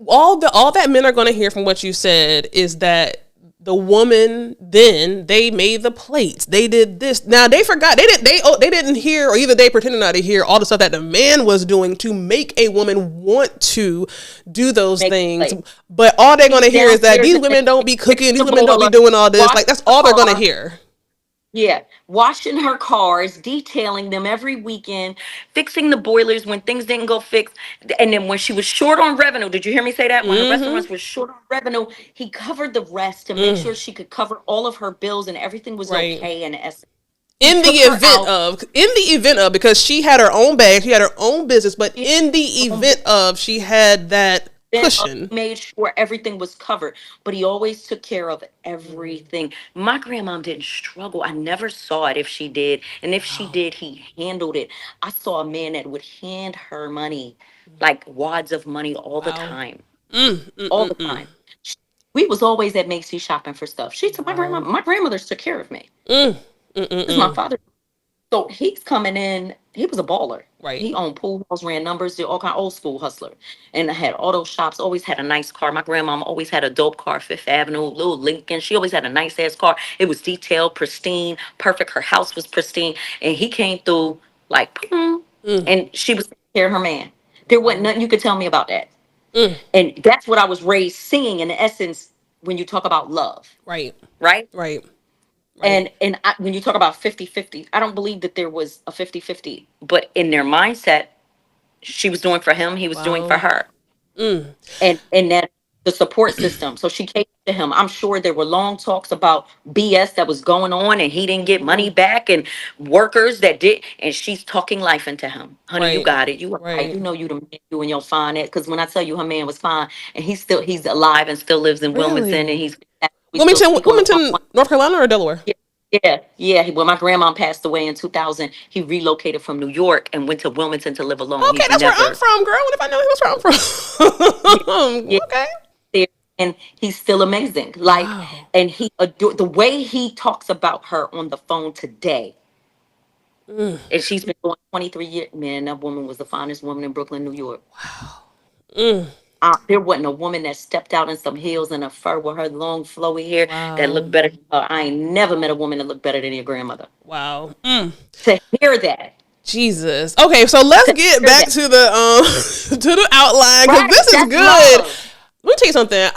S2: All that men are gonna hear from what you said is that the woman, then they made the plates, they did this. Now they forgot, they didn't hear, or either they pretended not to hear all the stuff that the man was doing to make a woman want to do those
S1: Make
S2: things.
S1: play.
S2: But all they're
S1: He's
S2: gonna hear is that
S1: downstairs
S2: these
S1: in
S2: women don't be cooking, these
S1: the
S2: women don't be
S1: boiler,
S2: doing all this.
S1: washing
S2: Like, that's
S1: the
S2: all they're gonna
S1: car.
S2: hear.
S1: Yeah, washing her cars, detailing them every weekend, fixing the boilers when things didn't go fixed. And then when she was short on revenue, did you hear me say that? When her
S2: Mm-hmm.
S1: restaurants were short on revenue, he covered the rest to make sure she could cover all of her bills and everything was
S2: Right.
S1: okay in essence. He
S2: In the
S1: took her
S2: event
S1: out.
S2: of, because she had her own bag, she had her own business, but in the event of, she had that
S1: Then
S2: cushion.
S1: made sure everything was covered. But he always took care of everything. My grandmom didn't struggle. I never saw it if she did. And if she did, he handled it. I saw a man that would hand her money, like wads of money all the
S2: Wow.
S1: time. All the time. We was always at Macy's shopping for stuff. She took
S2: Wow.
S1: my grandmothers took care of me.
S2: Mm.
S1: This is my
S2: Mm-mm-mm.
S1: father. So he's coming in. He was a baller.
S2: Right.
S1: He owned pool halls, ran numbers, did all kind of old school hustler, and had auto shops. Always had a nice car. My grandmama always had a dope car, Fifth Avenue, little Lincoln. She always had a nice ass car. It was detailed, pristine, perfect. Her house was pristine, and he came through like, and she was taking care of her man. There wasn't
S2: Wow.
S1: nothing you could tell me about that,
S2: Mm.
S1: and that's what I was raised singing. In essence, when you talk about love,
S2: Right.
S1: right?
S2: Right. Right.
S1: And when you talk about 50-50, I don't believe that there was a 50-50, but in their mindset, she was doing for him, he was doing for
S2: Wow.
S1: her.
S2: Mm.
S1: And that the support system. So she came to him. I'm sure there were long talks about BS that was going on and he didn't get money back and workers that did, and she's talking life into him. Honey, you
S2: Right.
S1: got it. You are right.
S2: Right.
S1: You know you the man, you and your fine it. Because when I tell you her man was fine and he's alive and still lives in Wilmington and
S2: Really?
S1: we still speak on the
S2: Wilmington,
S1: phone.
S2: North Carolina or Delaware?
S1: Yeah, yeah. When my grandma passed away in 2000, he relocated from New York and went to Wilmington to live alone.
S2: Okay,
S1: He's
S2: that's where I'm
S1: never,
S2: from, girl. What if I know he was where
S1: yeah,
S2: I'm from?
S1: yeah,
S2: Okay.
S1: there, and he's still amazing. Like,
S2: Wow.
S1: and he adore the way he talks about her on the phone today.
S2: Mm.
S1: And she's been going 23 years. Man, that woman was the finest woman in Brooklyn, New York.
S2: Mm.
S1: There wasn't a woman that stepped out in some heels and a fur with her long flowy hair that looked
S2: Wow.
S1: better than her. I ain't never met a woman that looked better than your grandmother.
S2: Wow. Mm.
S1: To hear that,
S2: Jesus. Okay, so let's
S1: to
S2: get
S1: hear
S2: back
S1: that,
S2: to the to the outline, because
S1: right?
S2: this is
S1: That's
S2: good.
S1: love.
S2: Let me tell you something.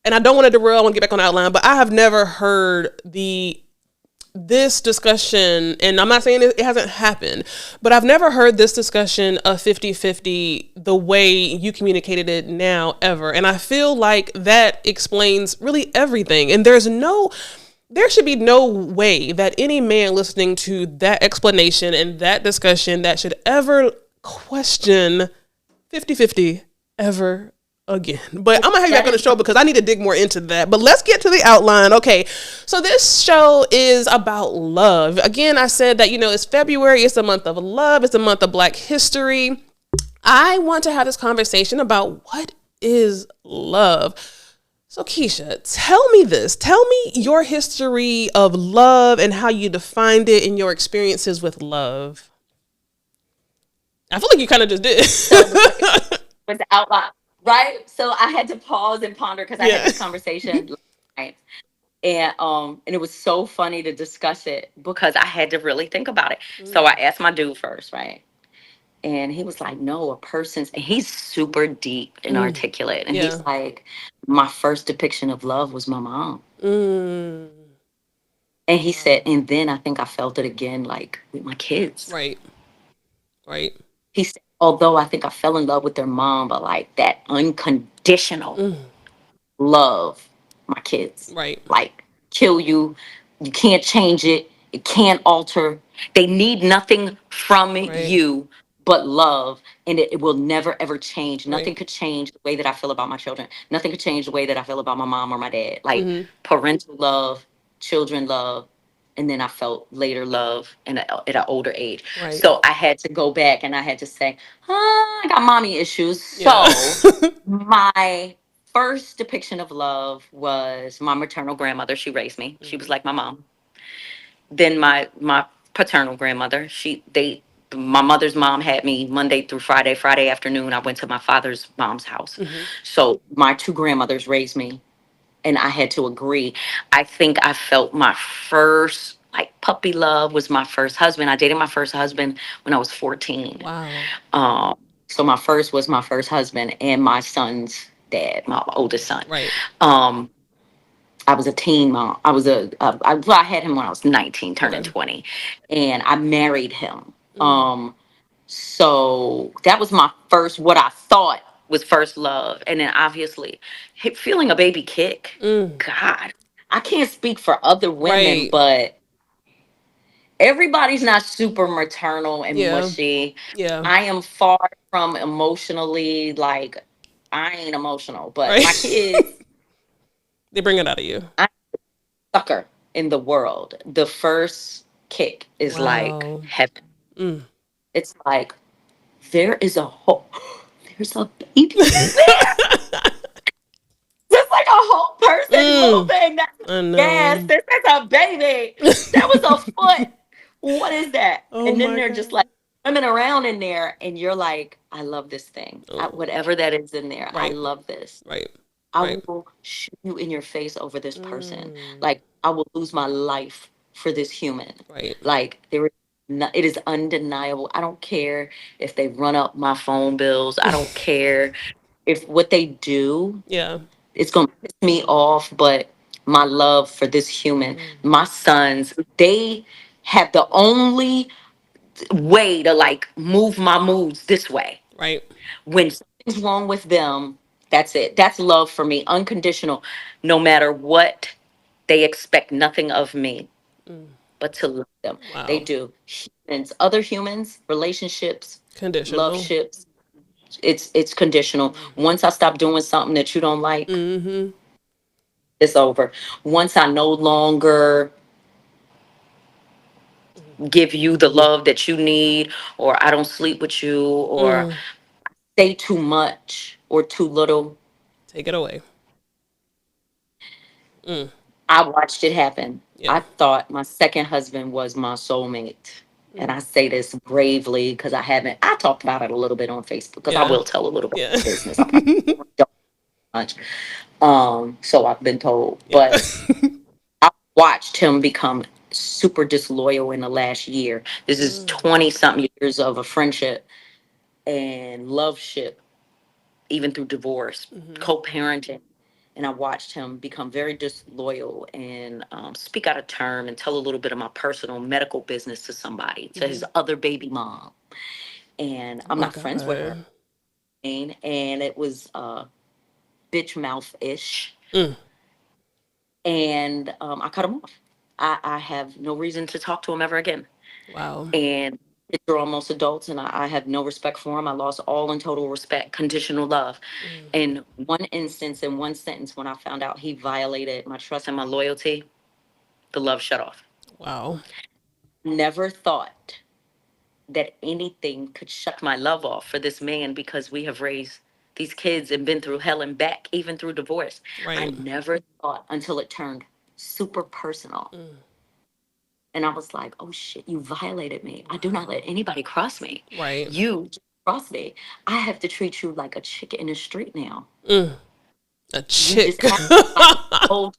S2: And I don't want to derail. I want to get back on the outline, but I have never heard this discussion, and I'm not saying it hasn't happened, but I've never heard this discussion of 50-50 the way you communicated it now ever. And I feel like that explains really everything. And there should be no way that any man listening to that explanation and that discussion that should ever question 50-50 ever again. But I'm gonna have you back on the show because I need to dig more into that. But let's get to the outline. Okay, so this show is about love. Again, I said that, it's February, it's the month of love, it's the month of Black history. I want to have this conversation about what is love. So Keisha, tell me this. Tell me your history of love and how you defined it in your experiences with love. I feel like you kind of just did.
S1: So with the outline, right? So I had to pause and ponder because I had
S2: Yeah.
S1: this conversation last night. And it was so funny to discuss it because I had to really think about it. So I asked my dude first, right? And he was like, no, a person's, and he's super deep and articulate. And
S2: Yeah.
S1: he's like, my first depiction of love was my mom.
S2: Mm.
S1: And he said, and then I think I felt it again, like with my kids.
S2: Right. Right.
S1: He said, although I think I fell in love with their mom, but like that unconditional love, my kids,
S2: Right.
S1: like kill you. You can't change it. It can't alter. They need nothing from
S2: Right.
S1: you but love, and it will never ever change.
S2: Right.
S1: Nothing could change the way that I feel about my children. Nothing could change the way that I feel about my mom or my dad. Like
S2: Mm-hmm.
S1: parental love, children love, and then I felt later love at an older age.
S2: Right.
S1: So I had to go back and I had to say, I got mommy issues.
S2: Yeah.
S1: So my first depiction of love was my maternal grandmother. She raised me. She was
S2: Mm-hmm.
S1: like my mom. Then my paternal grandmother. My mother's mom had me Monday through Friday. Friday afternoon, I went to my father's mom's house.
S2: Mm-hmm.
S1: So my two grandmothers raised me, and I had to agree. I think I felt my first like puppy love was my first husband. I dated my first husband when I was 14.
S2: Wow.
S1: Um, so my first was my first husband and my son's dad, my oldest son.
S2: Right.
S1: Um, I was a teen mom. I had him when I was 19, turning
S2: Okay.
S1: 20, and I married him.
S2: Mm.
S1: So that was my first, what I thought was first love. And then obviously feeling a baby kick.
S2: Mm.
S1: God, I can't speak for other women,
S2: Right.
S1: but everybody's not super maternal and
S2: Yeah.
S1: mushy.
S2: Yeah.
S1: I am far from emotionally, like, I ain't emotional, but my
S2: Right.
S1: kids,
S2: They bring it out of you.
S1: I'm a sucker in the world. The first kick is like
S2: Wow.
S1: heaven.
S2: Mm.
S1: It's like, there is a whole, there's a baby in there. Just like a whole person
S2: Mm.
S1: moving. That's
S2: I
S1: yes,
S2: know.
S1: this is a baby. That was a foot. What is that?
S2: Oh
S1: And then
S2: my
S1: they're just like
S2: god.
S1: swimming around in there, and you're like, I love this thing.
S2: Oh.
S1: Whatever that is in there, I
S2: Right.
S1: love this.
S2: Right.
S1: I
S2: Right.
S1: will shoot you in your face over this person.
S2: Mm.
S1: Like I will lose my life for this human.
S2: Right.
S1: Like there is no, it is undeniable. I don't care if they run up my phone bills. I don't care if what they do,
S2: Yeah.
S1: it's gonna piss me off, but my love for this human,
S2: Mm.
S1: my sons, they have the only way to like move my moods this way.
S2: Right.
S1: When something's wrong with them, that's it. That's love for me, unconditional, no matter what. They expect nothing of me
S2: Mm.
S1: but to love them. They
S2: Wow.
S1: do. Humans, other humans, relationships, love
S2: Conditional.
S1: ships, it's conditional.
S2: Mm-hmm.
S1: Once I stop doing something that you don't like,
S2: Mm-hmm.
S1: it's over. Once I no longer give you the love that you need, or I don't sleep with you, or
S2: Mm.
S1: say too much or too little,
S2: Take it away. Mm.
S1: I watched it happen.
S2: Yeah.
S1: I thought my second husband was my soulmate. And
S2: Mm.
S1: I say this bravely because I talked about it a little bit on Facebook because I
S2: Yeah.
S1: will tell a little bit
S2: Yeah.
S1: of business. I probably don't much. So I've been told.
S2: Yeah.
S1: But I watched him become super disloyal in the last year. This is
S2: Mm.
S1: 20 something years of a friendship and love ship, even through divorce,
S2: Mm-hmm.
S1: co-parenting. And I watched him become very disloyal and speak out of term and tell a little bit of my personal medical business to somebody, to
S2: Mm-hmm.
S1: his other baby mom. And
S2: Oh
S1: I'm
S2: my
S1: not friends with her.
S2: god.
S1: And it was bitch mouth ish.
S2: Mm.
S1: And I cut him off. I have no reason to talk to him ever again.
S2: Wow.
S1: And kids are almost adults, and I have no respect for him. I lost all and total respect, conditional love.
S2: Mm.
S1: In one instance, in one sentence, when I found out he violated my trust and my loyalty, the love shut off.
S2: Wow.
S1: Never thought that anything could shut my love off for this man because we have raised these kids and been through hell and back, even through divorce. I
S2: Right.
S1: never thought until it turned super personal.
S2: Mm.
S1: And I was like, oh shit, you violated me. I do not let anybody cross me.
S2: Right.
S1: You cross me. I have to treat you like a chick in the street now.
S2: Mm. A
S1: You just
S2: chick.
S1: acted like a whole,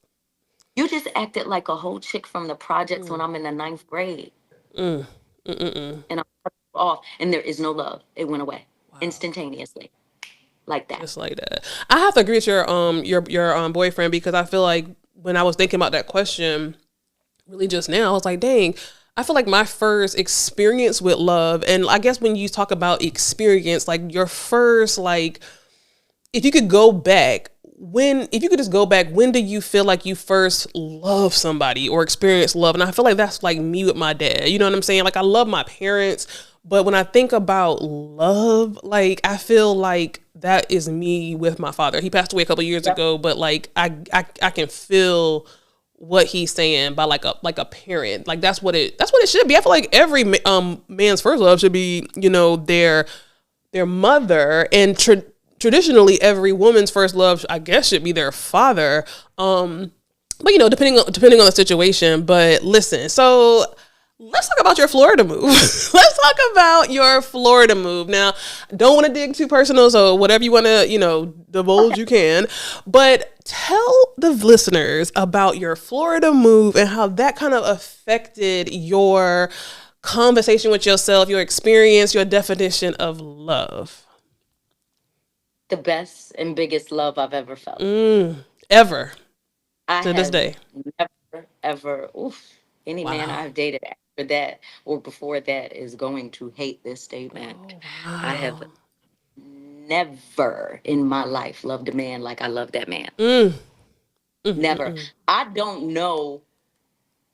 S1: you just acted like a whole chick from the projects when
S2: Mm.
S1: I'm in the ninth grade.
S2: Mm. Mm-mm.
S1: And I cut you off, and there is no love. It went away
S2: Wow.
S1: instantaneously, like that.
S2: Just like that. I have to agree with your boyfriend, because I feel like when I was thinking about that question really just now, I was like, dang, I feel like my first experience with love, and I guess when you talk about experience, like your first, like, if you could go back, if you could just go back, when do you feel like you first love somebody or experience love? And I feel like that's like me with my dad. You know what I'm saying? Like, I love my parents, But when I think about love, like I feel like that is me with my father. He passed away a couple years
S1: Yep.
S2: ago, but like I can feel what he's saying by like a parent. Like that's what it should be. I feel like every man's first love should be, their mother, and traditionally every woman's first love, I guess, should be their father. But depending on the situation. But listen, so let's talk about your Florida move. Let's talk about your Florida move. Now, don't want to dig too personal, so whatever you want to, divulge, you can. But tell the listeners about your Florida move and how that kind of affected your conversation with yourself, your experience, your definition of love.
S1: The best and biggest love I've ever felt.
S2: Ever
S1: I
S2: to this
S1: have
S2: day.
S1: never, ever, any man
S2: Wow.
S1: I've dated after that or before that is going to hate this statement. I have
S2: Wow.
S1: never in my life loved a man like I love that man.
S2: Mm,
S1: Never.
S2: mm.
S1: I don't know.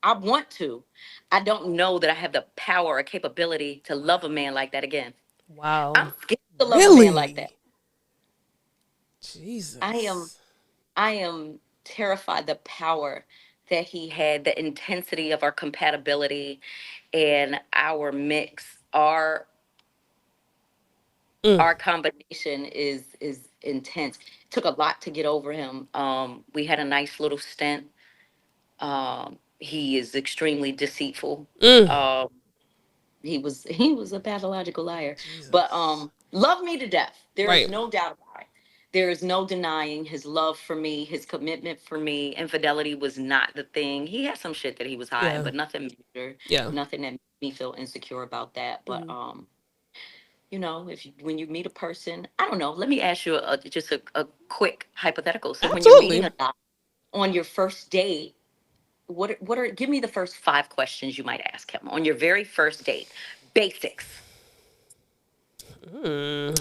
S1: I want to. I don't know that I have the power or capability to love a man like that again. I'm
S2: Wow.
S1: scared to love a man like that.
S2: Really?
S1: I am
S2: Jesus.
S1: I am terrified the power that he had, the intensity of our compatibility and our mix.
S2: Mm,
S1: Our combination is intense. Took a lot to get over him. We had a nice little stint. He is extremely deceitful.
S2: mm.
S1: Um, he was a pathological liar. But
S2: Jesus.
S1: love me to death. There is
S2: Right.
S1: no doubt about it. There is no denying his love for me, his commitment for me. Infidelity was not the thing. He had some shit that he was hiding,
S2: Yeah.
S1: but nothing major,
S2: Yeah.
S1: nothing that made me feel insecure about that. But if when you meet a person, I don't know. Let me ask you just a quick hypothetical. So when you're meeting
S2: Absolutely.
S1: a guy on your first date, what are give me the first 5 questions you might ask him on your very first date? Basics.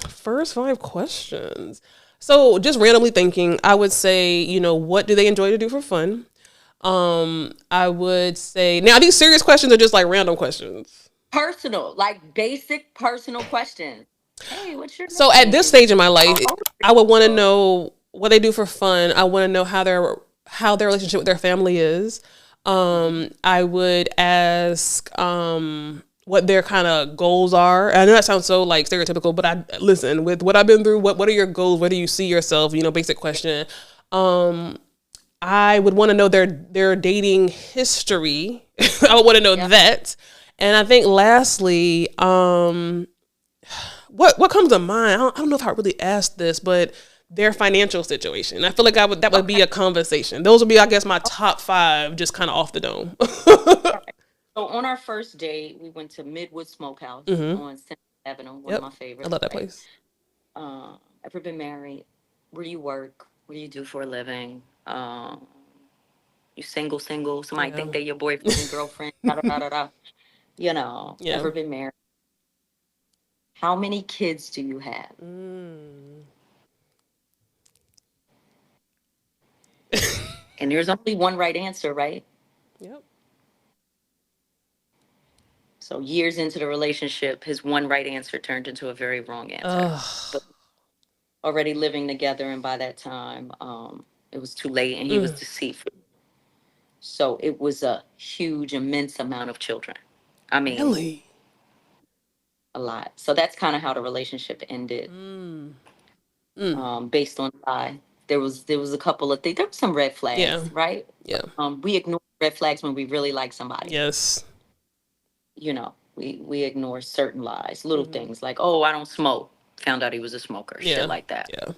S2: First 5 questions. So just randomly thinking, I would say, what do they enjoy to do for fun? I would say, now these serious questions are just like random questions.
S1: Personal, like basic personal questions. Hey, what's your
S2: So at this
S1: name?
S2: stage in my life,
S1: How old
S2: I would want to
S1: are you?
S2: know what they do for fun. I want to know how their relationship with their family is.
S1: Mhm.
S2: I would ask what their kind of goals are. I know that sounds so like stereotypical, but I listen, with what I've been through. What are your goals? Where do you see yourself? Basic question. Um, I would want to know their dating history. I would want to know
S1: Yep.
S2: that. And I think lastly, what comes to mind? I don't know if I really asked this, but their financial situation. I feel like that would be
S1: Okay.
S2: a conversation. Those would be, I guess, my top five, just kind of off the dome.
S1: All right. So on our first date, we went to Midwood Smokehouse
S2: hmm
S1: on Central Avenue, one of
S2: Yep,
S1: my
S2: I
S1: favorites,
S2: love that
S1: right?
S2: place.
S1: Ever been married? Where do you work? What do you do for a living? You single, single. Somebody
S2: Yeah,
S1: think they're your boyfriend, girlfriend. Da, da, da, da, da.
S2: yeah.
S1: Ever been married? How many kids do you have?
S2: Mm.
S1: And there's only one right answer, right?
S2: Yep.
S1: So years into the relationship, his one right answer turned into a very wrong answer.
S2: Ugh.
S1: But already living together, and by that time, it was too late, and he was
S2: Mm.
S1: deceitful. So it was a huge, immense amount of children. I mean,
S2: Really?
S1: a lot. So that's kind of how the relationship ended,
S2: Mm. Mm.
S1: based on lie. There was a couple of things. There were some red
S2: Yeah.
S1: flags, right?
S2: Yeah.
S1: We ignore red flags when we really like somebody.
S2: Yes.
S1: We ignore certain lies, little
S2: hmm
S1: things like, oh, I don't smoke. Found out he was a smoker, shit
S2: Yeah.
S1: like that.
S2: Yeah.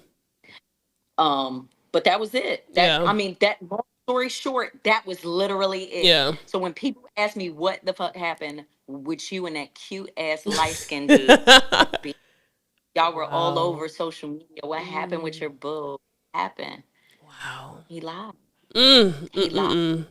S1: But that was it.
S2: Yeah.
S1: That long story short, that was literally it.
S2: Yeah.
S1: So when people ask me what the fuck happened with you and that cute ass light skinned dude, y'all were all
S2: Wow.
S1: over social media. What happened with
S2: Mm.
S1: your boo? What happened?
S2: Wow.
S1: He lied.
S2: Mm,
S1: He
S2: mm, mm,
S1: lied.
S2: mm.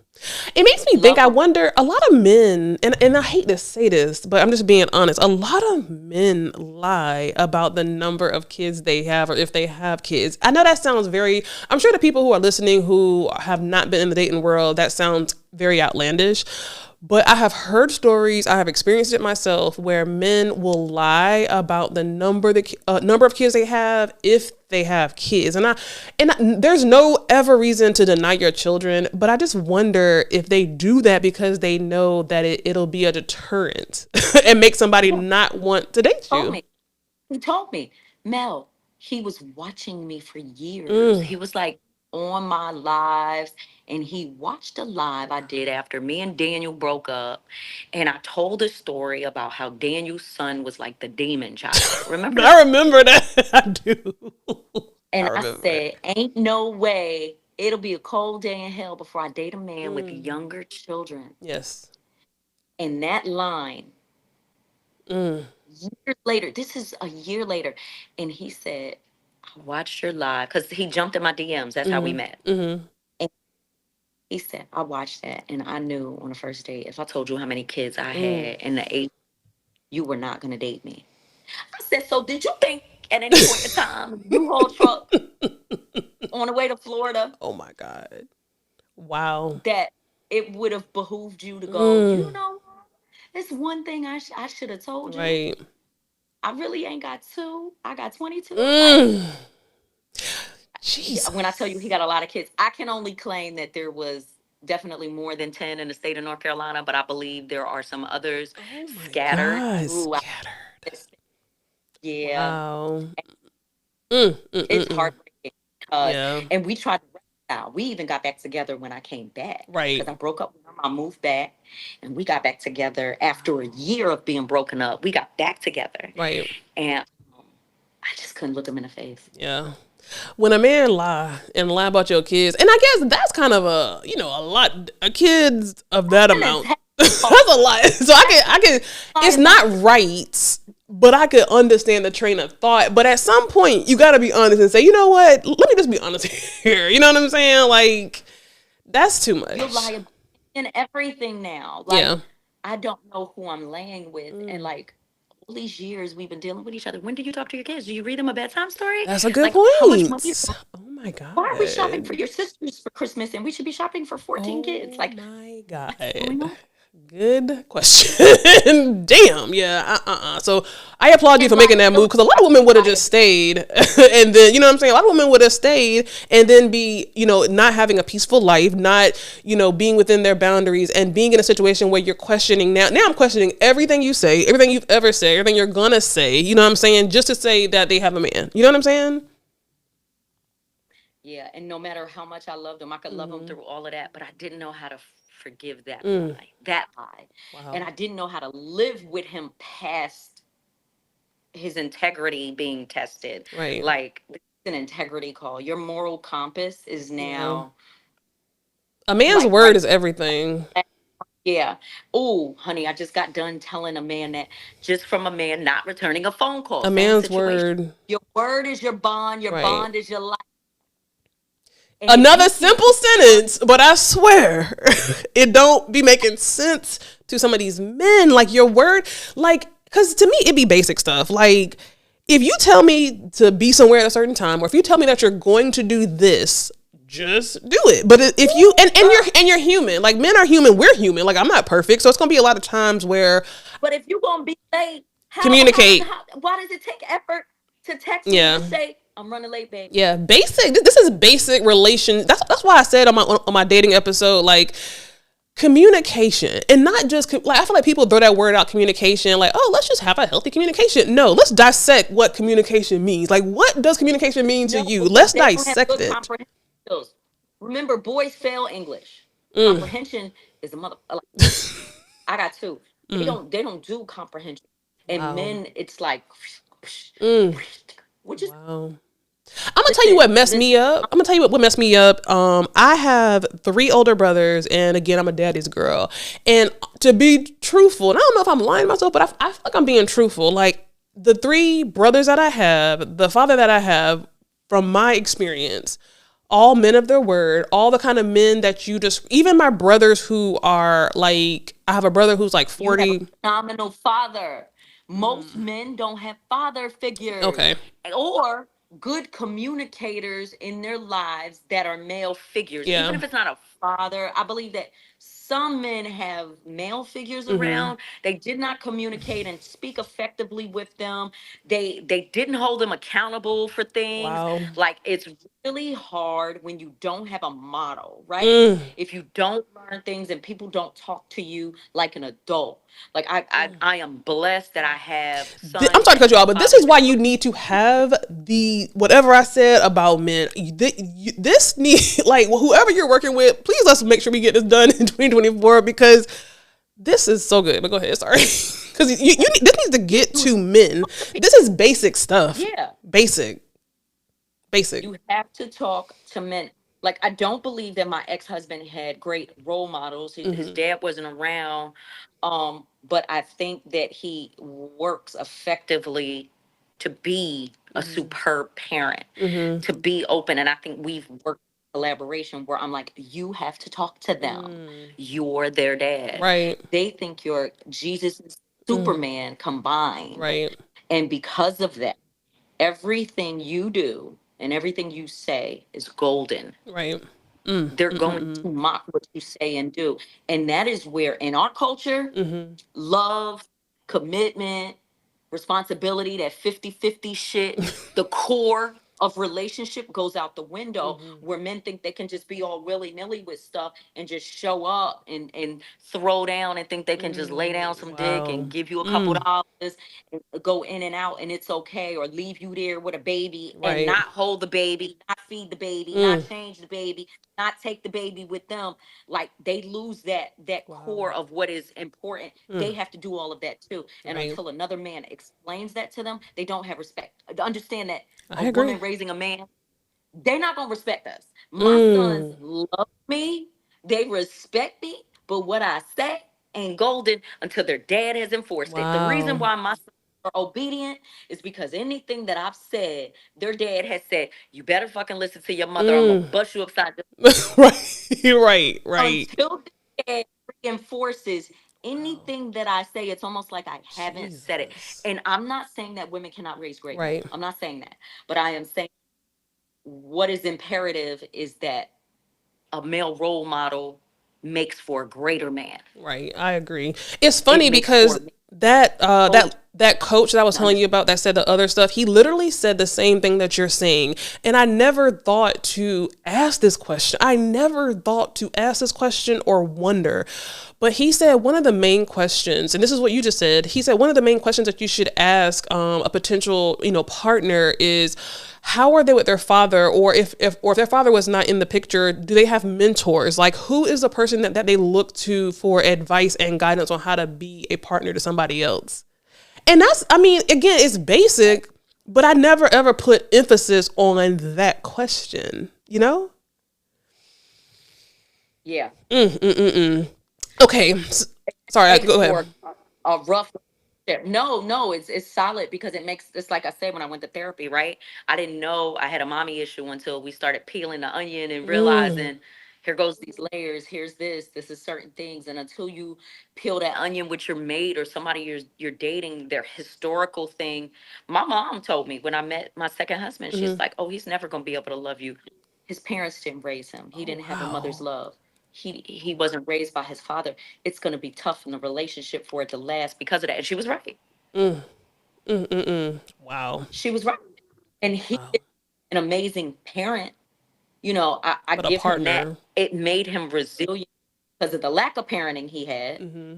S2: It makes me think,
S1: Love
S2: I
S1: him.
S2: wonder, a lot of men, and I hate to say this, but I'm just being honest, a lot of men lie about the number of kids they have or if they have kids. I know that sounds I'm sure the people who are listening who have not been in the dating world, that sounds very outlandish. But I have heard stories, I have experienced it myself, where men will lie about the number of kids they have if they have kids, there's no ever reason to deny your children, but I just wonder if they do that because they know that it'll be a deterrent and make somebody
S1: Yeah,
S2: not want to date
S1: told
S2: you.
S1: me. He told me, Mel, he was watching me for years.
S2: Mm.
S1: He was like on my lives, and he watched a live I did after me and Daniel broke up. And I told a story about how Daniel's son was like the demon child. Remember
S2: I
S1: that?
S2: remember that. I do. I
S1: And I
S2: remember it.
S1: said, ain't no way it'll be a cold day in hell before I date a man with
S2: Mm.
S1: younger children.
S2: Yes.
S1: And that line,
S2: Mm.
S1: years later, this is a year later, and he said, I watched your live because he jumped in my DMs. That's how we
S2: Mm.
S1: met.
S2: Mm.
S1: And he said, I watched that, and I knew on the first date, if I told you how many kids I
S2: Mm.
S1: had and the age, you were not going to date me. I said, so did you think at any point in time, you haul truck on the way to Florida,
S2: Oh my God. Wow.
S1: that it would have behooved you to go, you
S2: Mm.
S1: know what? It's one thing I should have told you.
S2: Right.
S1: I really ain't got two. I got 22. Like,
S2: Mm.
S1: yeah, when I tell you
S2: Jesus.
S1: he got a lot of kids, I can only claim that there was definitely more than 10 in the state of North Carolina, but I believe there are some others
S2: Oh my
S1: scattered
S2: God.
S1: throughout
S2: Scattered.
S1: this. Yeah,
S2: Wow. Mm. Mm. Mm.
S1: it's
S2: Mm.
S1: heartbreaking because,
S2: Yeah.
S1: and we tried to reconcile. We even got back together when I came back
S2: Right.
S1: because I broke up with him. I moved back and we got back together after a year of being broken up. We got back together
S2: Right.
S1: and I just couldn't look him in the face.
S2: Yeah. When a man lie about your kids, and I guess that's kind of a lot. Kids of that
S1: And it's
S2: amount,
S1: heavy
S2: that's
S1: on
S2: a lot. So I can.
S1: my
S2: It's not
S1: emotions.
S2: right, but I could understand the train of thought. But at some point, you got to be honest and say, you know what? Let me just be honest here. You know what I'm saying? Like that's too
S1: You'll
S2: much.
S1: lie about in everything now. Like,
S2: Yeah.
S1: I don't know who I'm laying with. And
S2: Mm.
S1: like all these years we've been dealing with each other. When do you talk to your kids? Do you read them a bedtime story?
S2: That's a good
S1: Like, how much money?
S2: point. Oh my
S1: Why are we shopping for
S2: God.
S1: your sisters for Christmas and we should be shopping for 14 kids?
S2: Oh
S1: Like,
S2: my
S1: what's going
S2: God.
S1: on?
S2: Good question. Damn. Yeah. So I applaud you
S1: And
S2: for making
S1: like,
S2: that move
S1: so
S2: because a lot
S1: I
S2: of women would have
S1: got
S2: just stayed, and then you know what I'm saying. A lot of women would have stayed and then be not having a peaceful life, not being within their boundaries, and being in a situation where you're questioning now. Now I'm questioning everything you say, everything you've ever said, everything you're gonna say. You know what I'm saying? Just to say that they have a man. You know what I'm saying?
S1: yeah, and no matter how much I loved him, I could love him
S2: Mm-hmm.
S1: through all of that, but I didn't know how to forgive that
S2: Mm.
S1: lie, that lie. And
S2: Wow.
S1: I didn't know how to live with him past his integrity being tested.
S2: Right.
S1: Like, this is an integrity call. Your moral compass is
S2: Yeah.
S1: now
S2: A man's
S1: like
S2: word
S1: right.
S2: is everything.
S1: Yeah. Oh, honey, I just got done telling a man that just from a man not returning a phone call.
S2: A
S1: Same
S2: man's
S1: situation.
S2: word.
S1: Your word is your bond. Your
S2: Right.
S1: bond is your life. And if
S2: Another
S1: you can't
S2: simple
S1: keep your word,
S2: sentence, but I swear it don't be making sense to some of these men. Like your word, like, cause to me it be basic stuff. Like if you tell me to be somewhere at a certain time, or if you tell me that you're going to do this, just do it. But if you and you're human, like men are human, we're human. Like I'm not perfect, so it's gonna be a lot of times where
S1: but if you're gonna be late,
S2: communicate.
S1: why does it take effort to text me
S2: Yeah.
S1: and say I'm running late, babe?
S2: Yeah, basic. This is basic relation. That's why I said on my dating episode, like communication, and not just like I feel like people throw that word out, communication, like oh let's just have a healthy communication. No, let's dissect what communication means. Like what does communication mean to
S1: No,
S2: you?
S1: because
S2: Let's
S1: they don't have
S2: dissect
S1: good
S2: it.
S1: comprehension skills. Remember, boys fail English.
S2: Mm,
S1: Comprehension is a mother. Like, I got two.
S2: mm,
S1: They don't do comprehension. And
S2: wow.
S1: men, it's like,
S2: Mm,
S1: which is
S2: wow. I'm gonna tell you what messed me up. I'm gonna tell you what messed me up. I have 3 older brothers, and again, I'm a daddy's girl. And to be truthful, and I don't know if I'm lying to myself, but I feel like I'm being truthful. Like the 3 brothers that I have, the father that I have, from my experience, all men of their word, all the kind of men that you just, even my brothers who are like, I have a brother who's like
S1: you have a
S2: 40.
S1: phenomenal father. Most men don't have father figures
S2: Okay.
S1: or good communicators in their lives that are male figures, even
S2: Yeah.
S1: if it's not a father. I believe that some men have male figures
S2: Mm-hmm.
S1: around. They did not communicate and speak effectively with them. They didn't hold them accountable for things.
S2: Wow.
S1: Like, it's really hard when you don't have a model, right?
S2: Mm.
S1: If you don't learn things and people don't talk to you like an adult. Like, I am blessed that I have
S2: I'm
S1: sons
S2: sorry to
S1: and
S2: cut you off, but this
S1: fathers
S2: is
S1: that
S2: why you need to have the whatever I said about men. This need like whoever you're working with, please let's make sure we get this done in 2024 because this is so good. But go ahead, sorry, because this needs to get
S1: you
S2: to men. This is basic stuff.
S1: yeah.
S2: Basic, basic.
S1: You have to talk to men. Like, I don't believe that my ex-husband had great role models. His
S2: Mm-hmm.
S1: dad wasn't around. But I think that he works effectively to be a
S2: Mm-hmm.
S1: superb parent,
S2: Mm-hmm.
S1: to be open. And I think we've worked collaboration where I'm like, you have to talk to them.
S2: Mm.
S1: You're their dad.
S2: Right.
S1: They think you're Jesus and
S2: Mm.
S1: Superman combined.
S2: Right.
S1: And because of that, everything you do and everything you say is golden.
S2: Right. Mm.
S1: They're going
S2: Mm-mm-mm.
S1: to mock what you say and do. And that is where, in our culture,
S2: Mm-hmm.
S1: love, commitment, responsibility, that 50-50 shit, the core of relationship goes out the window,
S2: Mm-hmm.
S1: where men think they can just be all willy-nilly with stuff and just show up and throw down and think they can just lay down some dick
S2: Wow.
S1: and give you a couple
S2: Mm.
S1: dollars and go in and out and it's okay, or leave you there with a baby and
S2: Right.
S1: not hold the baby, not feed the baby, not
S2: Mm.
S1: change the baby, not take the baby with them. Like, they lose that
S2: Wow.
S1: core of what is important.
S2: Mm.
S1: They have to do all of that too, and
S2: Right.
S1: until another man explains that to them, they don't have respect. Understand that
S2: I
S1: a
S2: agree.
S1: woman raising a man, they're not gonna respect us. My sons
S2: Mm.
S1: love me, they respect me, but what I say ain't golden until their dad has enforced it. The reason
S2: Wow.
S1: why my sons are obedient is because anything that I've said, their dad has said, you better fucking listen to your mother. I'm gonna
S2: Mm.
S1: bust you upside the
S2: Right. Right. Right.
S1: until the dad reinforces
S2: Wow.
S1: anything that I say. It's almost like I haven't said it.
S2: Jesus.
S1: And I'm not saying that women cannot raise great men.
S2: Right.
S1: I'm not saying that. But I am saying what is imperative is that a male role model makes for a greater man.
S2: Right. I agree. It's
S1: It
S2: funny
S1: makes for
S2: because
S1: a man both
S2: that coach that I was telling you about that said the other stuff, he literally said the same thing that you're saying. And I never thought to ask this question. I never thought to ask this question or wonder. But he said one of the main questions, and this is what you just said, he said one of the main questions that you should ask a potential, partner is how are they with their father, or if their father was not in the picture, do they have mentors? Like, who is the person that they look to for advice and guidance on how to be a partner to somebody else? And that's, I mean, again, it's basic, but I never ever put emphasis on that question, you know?
S1: yeah.
S2: Okay. Sorry,
S1: Makes
S2: go ahead.
S1: for a rough relationship. No, it's solid because it's like I said when I went to therapy, right? I didn't know I had a mommy issue until we started peeling the onion and
S2: Mm,
S1: realizing here goes these layers, here's this is certain things. And until you peel that onion with your mate or somebody you're dating, their historical thing. My mom told me when I met my second husband, she's
S2: mm-hmm.
S1: like, oh, he's never gonna be able to love you. His parents didn't raise him. He
S2: Oh,
S1: didn't have a mother's
S2: wow.
S1: love. He wasn't raised by his father. It's going to be tough in the relationship for it to last because of that. And she was right.
S2: Mm, wow.
S1: She was right. And he
S2: Wow.
S1: is an amazing parent. I
S2: But a
S1: give him that.
S2: partner.
S1: It made him resilient because of the lack of parenting he had
S2: Mm-hmm.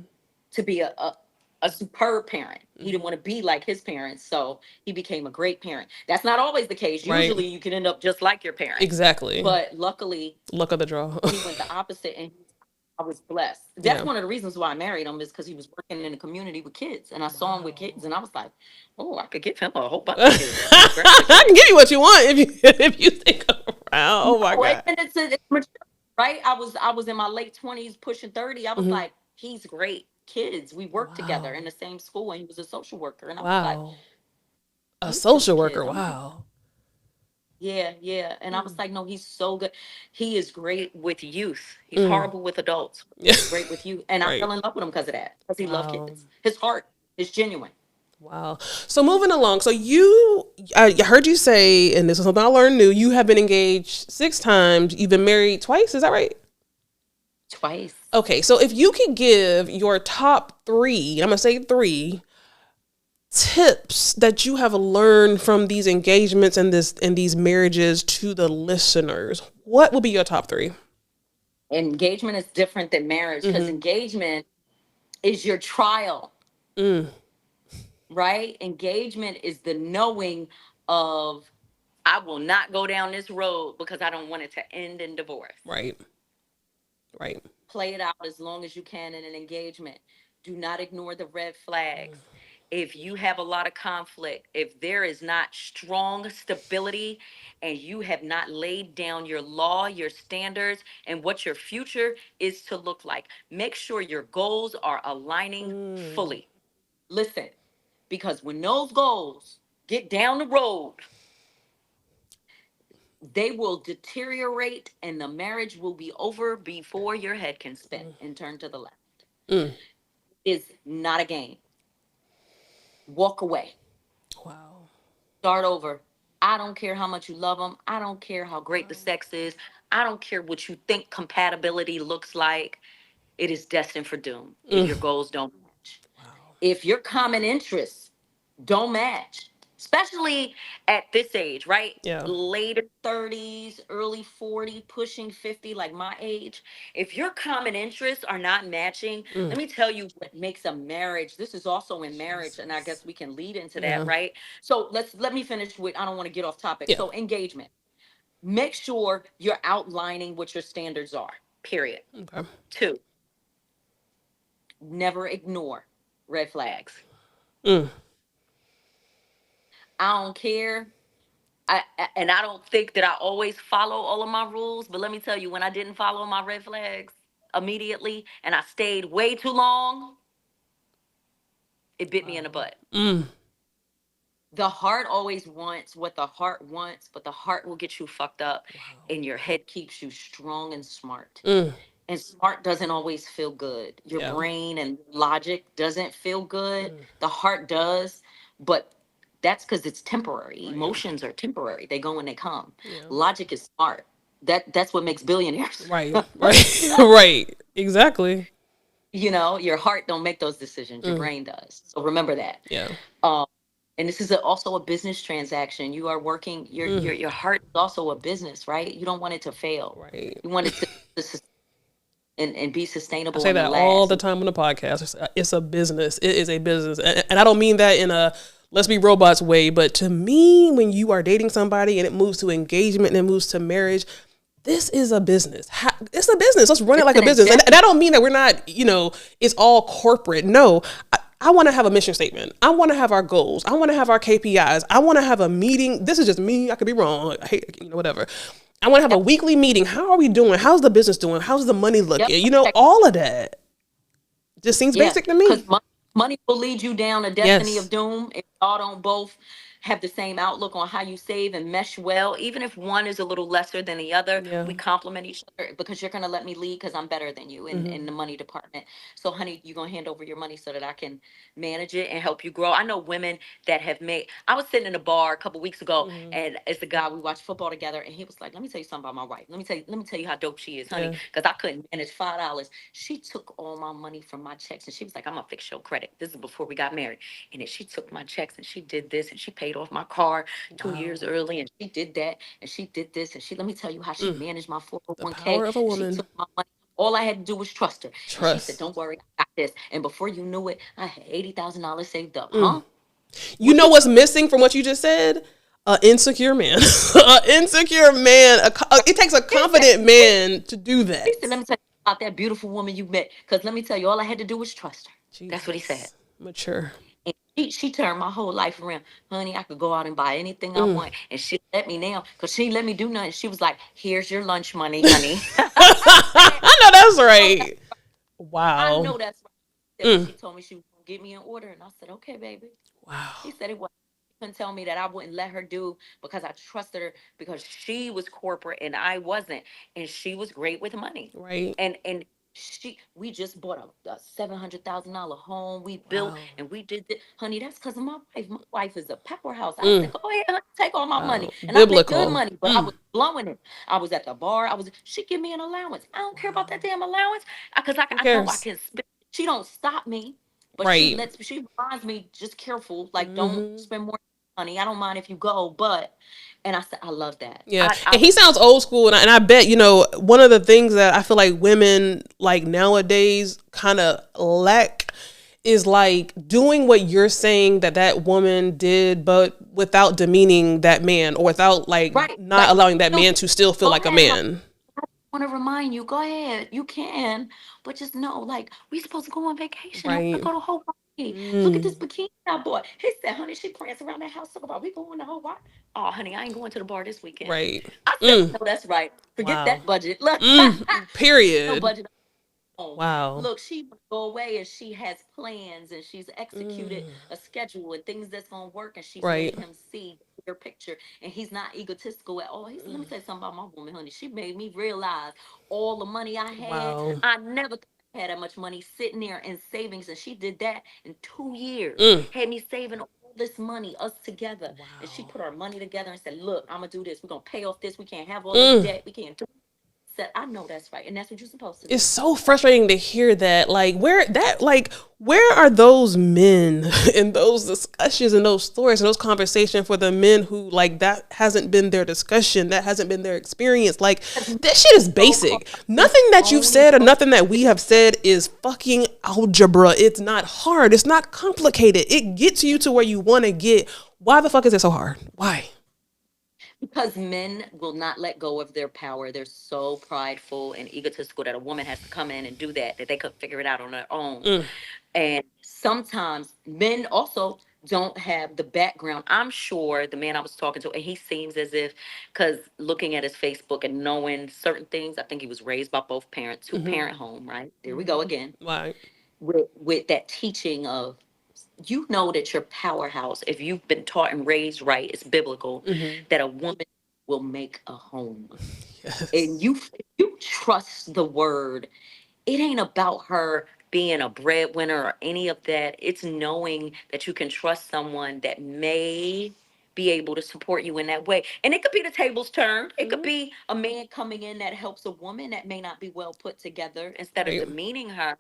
S1: to be a superb parent. He didn't
S2: Mm-hmm.
S1: want to be like his parents, so he became a great parent. That's not always the case.
S2: Right.
S1: Usually you can end up just like your parents.
S2: Exactly.
S1: But luckily,
S2: Luck of the draw.
S1: he went the opposite, and I was blessed. That's
S2: Yeah.
S1: one of the reasons why I married him, is because he was working in a community with kids, and I saw him with kids, and I was like, "Oh, I could give him a whole bunch of kids.
S2: I can give you what you want if you if you stick around. Oh my
S1: No,
S2: god.
S1: and it's mature, right? I was in my late 20s, pushing 30. I was
S2: Mm-hmm.
S1: like, he's great. Kids, we worked together
S2: Wow.
S1: in the same school, and he was a social worker, and I was like,
S2: Wow. A
S1: he deals
S2: social
S1: with
S2: worker.
S1: kids.
S2: Wow.
S1: Yeah. And I was
S2: Mm.
S1: like, no, he's so good. He is great with youth. He's
S2: Mm.
S1: horrible with adults.
S2: Yeah.
S1: He's great with youth. And I
S2: Right.
S1: fell in love with him because of that. Because he loved
S2: Wow.
S1: kids. His heart is genuine.
S2: Wow. So moving along. So I heard you say, and this is something I learned new. You have been engaged 6 times. You've been married twice. Is that right?
S1: Twice.
S2: Okay, so if you could give your top three, I'm gonna say three tips that you have learned from these engagements and these marriages to the listeners, what would be your top three?
S1: Engagement is different than marriage because
S2: Mm-hmm.
S1: engagement is your trial,
S2: Mm,
S1: right? Engagement is the knowing of, I will not go down this road because I don't want it to end in divorce.
S2: right, right.
S1: Play it out as long as you can in an engagement. Do not ignore the red flags. If you have a lot of conflict, if there is not strong stability and you have not laid down your law, your standards, and what your future is to look like, make sure your goals are aligning
S2: Mm,
S1: fully. Listen, because when those goals get down the road, they will deteriorate and the marriage will be over before your head can spin and turn to the left.
S2: mm.
S1: Is not a game. Walk away.
S2: Wow.
S1: Start over. I don't care how much you love them. I don't care how great the sex is. I don't care what you think compatibility looks like. It is destined for doom if
S2: Mm,
S1: your goals don't match.
S2: wow.
S1: If your common interests don't match, especially at this age, right?
S2: Yeah.
S1: Later 30s, early 40, pushing 50, like my age. If your common interests are not matching,
S2: Mm,
S1: let me tell you what makes a marriage. This is also in marriage, and I
S2: Jesus.
S1: guess we can lead into that,
S2: Yeah.
S1: right? So let me finish with, I don't want to get off topic.
S2: Yeah.
S1: So engagement. Make sure you're outlining what your standards are. Period.
S2: Okay.
S1: Two, never ignore red flags.
S2: Mm,
S1: I don't care. And I don't think that I always follow all of my rules, but let me tell you, when I didn't follow my red flags immediately and I stayed way too long, it bit me in the
S2: wow.
S1: butt.
S2: Mm,
S1: The heart always wants what the heart wants, but the heart will get you fucked up,
S2: wow.
S1: and your head keeps you strong and smart.
S2: Mm,
S1: And smart doesn't always feel good. Your
S2: yeah.
S1: brain and logic doesn't feel good.
S2: Mm,
S1: The heart does, but that's because it's temporary.
S2: right.
S1: Emotions are temporary. They go and they come.
S2: Yeah.
S1: Logic is smart. That's what makes billionaires.
S2: Right. Right. Right. Exactly.
S1: Your heart don't make those decisions. Your
S2: Mm,
S1: brain does. So remember that.
S2: yeah.
S1: Um, and this is also a business transaction. You are working. Your
S2: Mm,
S1: your your heart is also a business, right? You don't want it to fail.
S2: right.
S1: You want it and be
S2: I
S1: sustainable
S2: say
S1: and to
S2: that all
S1: last.
S2: the time on the podcast. It's a business. It is a business. And I don't mean that in a let's be robots way, but to me, when you are dating somebody and it moves to engagement and it moves to marriage, this is a business. It's a business. Let's run it
S1: It's
S2: like a
S1: an
S2: business. And
S1: investment.
S2: I don't mean that we're not, it's all corporate. No, I want to have a mission statement. I want to have our goals. I want to have our KPIs. I want to have a meeting. This is just me. I could be wrong. I hate, whatever. I want to have a
S1: Yep.
S2: weekly meeting. How are we doing? How's the business doing? How's the money
S1: Yep.
S2: looking? All of that just seems
S1: Yeah,
S2: basic to
S1: because
S2: me.
S1: money will lead you down a destiny
S2: Yes.
S1: of doom if y'all don't both have the same outlook on how you save and mesh well. Even if one is a little lesser than the other,
S2: Yeah.
S1: we complement each other because you're gonna let me lead because I'm better than you in
S2: Hmm.
S1: the money department. So, honey, you're gonna hand over your money so that I can manage it and help you grow. I know women that have made. I was sitting in a bar a couple weeks ago,
S2: Hmm.
S1: and it's the guy we watched football together, and he was like, "Let me tell you something about my wife. Let me tell you how dope she is, honey,
S2: Yeah.
S1: because I couldn't manage $5. She took all my money from my checks and she was like, I'm gonna fix your credit. This is before we got married. And then she took my checks and she did this and she paid off my car 2 years
S2: Wow.
S1: early and she did that and she did this and she let me tell you how she
S2: Mm.
S1: managed my
S2: The
S1: 401k.
S2: power of a
S1: She
S2: woman.
S1: took my money. All I had to do was trust her. And she said,
S2: Trust.
S1: don't worry, I got this. And before you knew it, I had $80,000 saved up.
S2: Mm.
S1: Huh?
S2: You
S1: What
S2: know
S1: you
S2: what's missing from what you just said? An insecure man. An insecure man. It takes a
S1: he said,
S2: confident man to do
S1: he said,
S2: that.
S1: let me tell you about that beautiful woman you met. Because let me tell you, all I had to do was trust her. That's what he said.
S2: Jesus. Mature.
S1: And she turned my whole life around. Honey, I could go out and buy anything I
S2: Mm.
S1: want. And she let me now because she let me do nothing. She was like, here's your lunch money, honey. I said,
S2: I know that's
S1: oh, that's,
S2: right.
S1: I
S2: Wow.
S1: know that's right. That when
S2: Mm.
S1: she told me she was going to get me an order. And I said, okay, baby.
S2: Wow.
S1: She said it was. She couldn't tell me that I wouldn't let her do because I trusted her because she was corporate and I wasn't. And she was great with money.
S2: Right.
S1: And we just bought a $700,000 home. We built
S2: Wow.
S1: and we did it. Honey, that's because of my wife. My wife is a pepper house. I
S2: Mm.
S1: said, go ahead, honey, take all my money.
S2: Wow.
S1: And I made good
S2: Biblical.
S1: money, but I
S2: Mm.
S1: was blowing it. I was at the bar. She give me an allowance. I don't care about that damn allowance because
S2: Who
S1: I know I
S2: cares?
S1: can spend. She don't stop me, but
S2: Right.
S1: she reminds me, just careful, like don't
S2: Mm-hmm.
S1: spend more money. I don't mind if you go, but, and I said, I love that.
S2: Yeah,
S1: I
S2: and he sounds old school, and I bet one of the things that I feel like women like nowadays kind of lack is like doing what you're saying that woman did, but without demeaning that man, or without like
S1: right,
S2: not
S1: like,
S2: allowing that
S1: no,
S2: man to still feel
S1: go
S2: like a
S1: ahead.
S2: man.
S1: Want to remind you, go ahead, you can, but just know, like, we supposed to go on vacation. I want to
S2: Right.
S1: go to Hawaii. Look at this
S2: Mm.
S1: bikini I bought. He said, honey, she prance around that house. Talk about we going to Hawaii. Oh, honey, I ain't going to the bar this weekend.
S2: Right.
S1: I said,
S2: Mm.
S1: no, that's right. Forget
S2: Wow.
S1: that budget. Look,
S2: Mm.
S1: no
S2: Period.
S1: budget home.
S2: Wow.
S1: Look, she would go away and she has plans and she's executed
S2: Mm.
S1: a schedule and things that's gonna work, and she's
S2: Right.
S1: made him see the bigger picture, and he's not egotistical at all. He said, let me tell you something about my woman, honey. She made me realize all the money I had.
S2: Wow.
S1: I never thought I had that much money sitting there in savings, and she did that in 2 years.
S2: Mm.
S1: Had me saving all this money, us together. And she
S2: Wow.
S1: put our money together and said, look, I'm gonna do this. We're gonna pay off this. We can't have all this
S2: Mm.
S1: debt. We can't do it. Said, I know that's right, and that's what you're supposed to
S2: It's
S1: do.
S2: so frustrating to hear that. Where are those men in those discussions and those stories and those conversations for the men who like that hasn't been their discussion, that hasn't been their experience? Like that shit is basic. Nothing that you've said or nothing that we have said is fucking algebra. It's not hard. It's not complicated. It gets you to where you want to get. Why the fuck is it so hard? Why?
S1: Because men will not let go of their power. They're so prideful and egotistical that a woman has to come in and do that they could figure it out on their own.
S2: Mm.
S1: And sometimes men also don't have the background. I'm sure the man I was talking to, and he seems as if, because looking at his Facebook and knowing certain things, I think he was raised by both parents, two-parent home, right? There we go again.
S2: Why?
S1: With that teaching of, you know that your powerhouse, if you've been taught and raised right, it's biblical, that a woman will make a home.
S2: Yes.
S1: And you trust the word. It ain't about her being a breadwinner or any of that. It's knowing that you can trust someone that may be able to support you in that way. And it could be the tables turned. It could be a man coming in that helps a woman that may not be well put together. Instead of
S2: Right.
S1: demeaning her,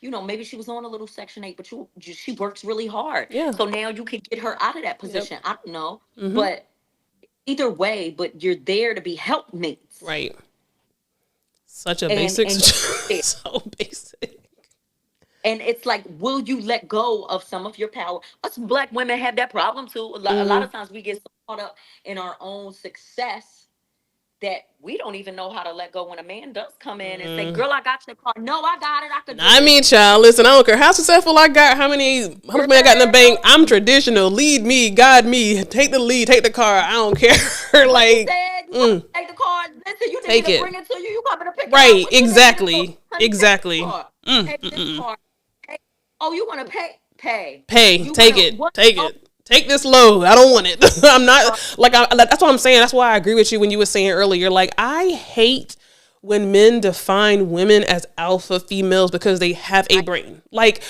S1: maybe she was on a little Section 8, but she works really hard.
S2: Yeah.
S1: So now you can get her out of that position. I don't know.
S2: Mm-hmm.
S1: But either way, but you're there to be helpmates.
S2: Right. Such a
S1: And
S2: basic.
S1: you're
S2: So basic.
S1: And it's like, will you let go of some of your power? Us Black women have that problem too. A lot of times we get so caught up in our own success that we don't even know how to let go when a man does come in and say, girl, I got your car. No, I got it. I could do
S2: I
S1: it.
S2: mean, child, listen, I don't care how successful I got, how much money I got in the bank. I'm traditional. Lead me, guide me, take the lead, take the car. I don't care. Like,
S1: you take the car. Listen, you need
S2: Take
S1: me
S2: it.
S1: to bring it to you. You coming to pick it up.
S2: right,
S1: What you need me to do?
S2: exactly,
S1: Honey,
S2: exactly.
S1: take this car. Pay. Oh, you want to pay? Pay.
S2: Pay,
S1: You
S2: take
S1: wanna-
S2: it,
S1: what-
S2: take
S1: oh,
S2: it. Take this load. I don't want it. I'm not like that's what I'm saying. That's why I agree with you when you were saying earlier. Like I hate when men define women as alpha females because they have a brain. Like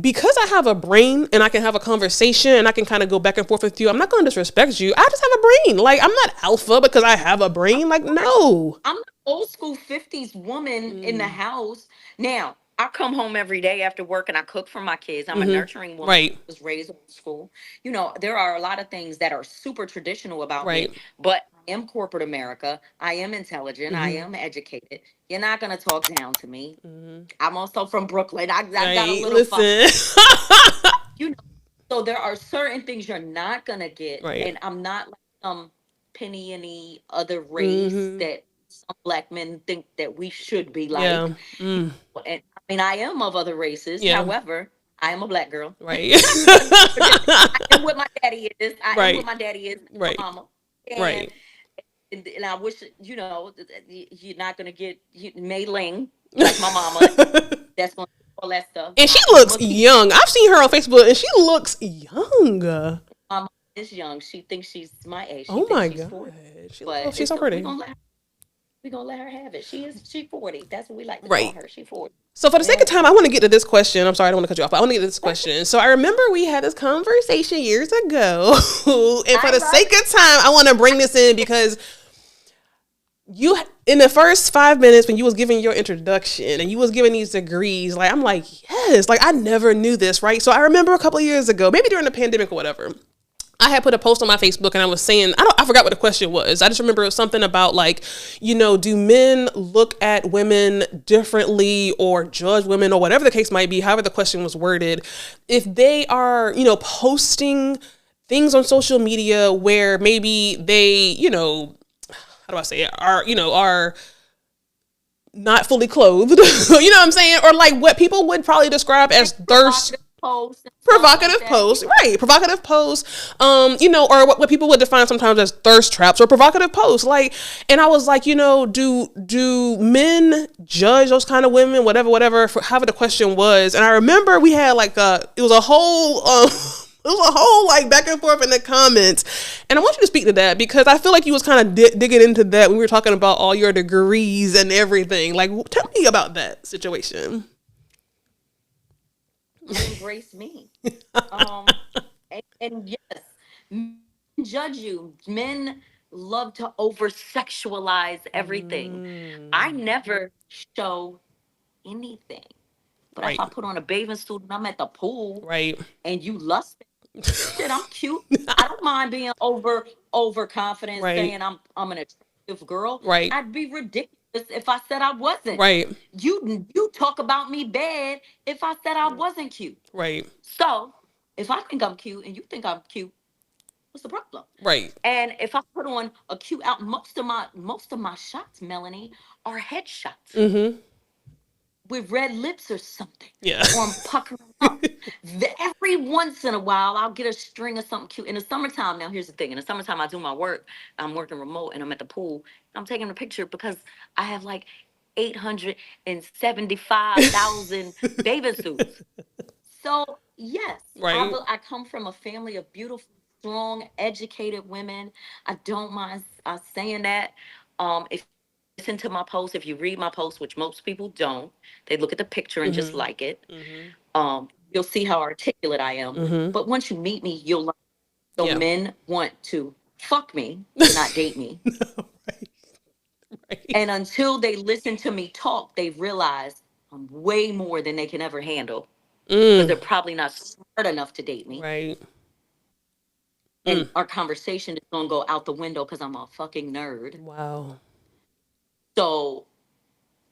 S2: because I have a brain and I can have a conversation and I can kind of go back and forth with you. I'm not going to disrespect you. I just have a brain. Like I'm not alpha because I have a brain. Like no.
S1: I'm an old school 50s woman in the house. Now, I come home every day after work and I cook for my kids. I'm a nurturing woman.
S2: Right.
S1: I was raised old school. There are a lot of things that are super traditional about
S2: Right.
S1: me, but I am corporate America. I am intelligent. I am educated. You're not going to talk down to me. I'm also from Brooklyn. I got a
S2: Right.
S1: little
S2: Listen.
S1: So there are certain things you're not going to get.
S2: Right.
S1: And I'm not like some penny any other race that some Black men think that we should be like.
S2: Yeah.
S1: And I mean, I am of other races.
S2: Yeah.
S1: However, I am a Black girl.
S2: Right.
S1: I am what my daddy is. I
S2: Right.
S1: am what my daddy is.
S2: Right.
S1: My mama.
S2: Right.
S1: And I wish, you're not going to get Mei Ling like my mama. That's going to do all that stuff.
S2: And she looks young. I've seen her on Facebook, and she looks young.
S1: My mom is young. She thinks she's my age. She
S2: Oh
S1: thinks
S2: my
S1: she's
S2: god,
S1: 40.
S2: she's so pretty.
S1: We're gonna let her have it. She 40. That's what we like to
S2: Right.
S1: call her. She 40.
S2: So for the sake of time, I want to get to this question. I'm sorry, I don't want to cut you off, but I want to get to this question. So I remember we had this conversation years ago, and for the sake of time, I want to bring this in because you in the first 5 minutes when you was giving your introduction and you was giving these degrees, like I'm like, yes, like I never knew this, right? So I remember a couple of years ago, maybe during the pandemic or whatever, I had put a post on my Facebook and I was saying, I forgot what the question was. I just remember it was something about like, do men look at women differently or judge women or whatever the case might be, however the question was worded, if they are, posting things on social media where maybe they, how do I say it, are not fully clothed, you know what I'm saying? Or like what people would probably describe as thirst. Provocative posts, right? Provocative posts, or what people would define sometimes as thirst traps or provocative posts. Like, and I was like, do men judge those kind of women, whatever, for however the question was. And I remember we had like it was a whole like back and forth in the comments, and I want you to speak to that because I feel like you was kind of digging into that when we were talking about all your degrees and everything. Like, tell me about that situation.
S1: Embrace me. And yes, men judge you. Men love to over sexualize everything. I never show anything. But if
S2: Right.
S1: I put on a bathing suit and I'm at the pool
S2: Right.
S1: and you lust shit, I'm cute. I don't mind being overconfident,
S2: Right.
S1: saying I'm an attractive girl.
S2: Right.
S1: I'd be ridiculous if I said I wasn't.
S2: Right.
S1: You talk about me bad if I said I wasn't cute.
S2: Right.
S1: So if I think I'm cute and you think I'm cute, what's the problem?
S2: Right.
S1: And if I put on a cute out, most of my shots, Melanie, are headshots
S2: Mm-hmm.
S1: with red lips or something.
S2: Yeah.
S1: Or I'm puckering up. Every once in a while, I'll get a string of something cute. In the summertime, now here's the thing. In the summertime, I do my work. I'm working remote and I'm at the pool. I'm taking a picture because I have like 875,000 bathing suits. So, yes,
S2: Right.
S1: I come from a family of beautiful, strong, educated women. I don't mind saying that. If you listen to my post, if you read my post, which most people don't, they look at the picture and just
S2: Mm-hmm.
S1: like it.
S2: Mm-hmm.
S1: You'll see how articulate I am.
S2: Mm-hmm.
S1: But once you meet me, you'll like. So
S2: Yeah.
S1: men want to fuck me, but not date me.
S2: Right. Right.
S1: And until they listen to me talk, they realize I'm way more than they can ever handle because they're probably not smart enough to date me.
S2: Right.
S1: And our conversation is going to go out the window because I'm a fucking nerd.
S2: Wow.
S1: So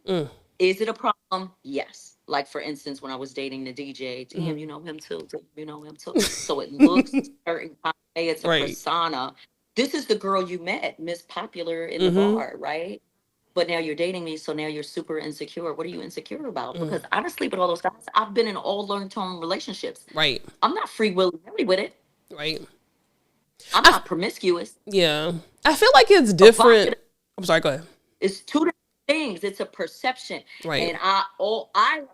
S2: Mm.
S1: is it a problem? Yes. Like, for instance, when I was dating the DJ, damn,
S2: Mm-hmm.
S1: you know him too. Damn, you know him too. So it looks a certain kind of way. It's a
S2: Right.
S1: persona. This is the girl you met, Miss Popular in the
S2: Mm-hmm.
S1: bar, right? But now you're dating me, so now you're super insecure. What are you insecure about? Because I don't sleep with all those guys. I've been in all long-term relationships.
S2: Right.
S1: I'm not free willy nilly with it.
S2: Right.
S1: I'm not promiscuous.
S2: Yeah. I feel like it's different.
S1: Provocative.
S2: I'm sorry, go ahead.
S1: It's two different things. It's a perception.
S2: Right.
S1: And I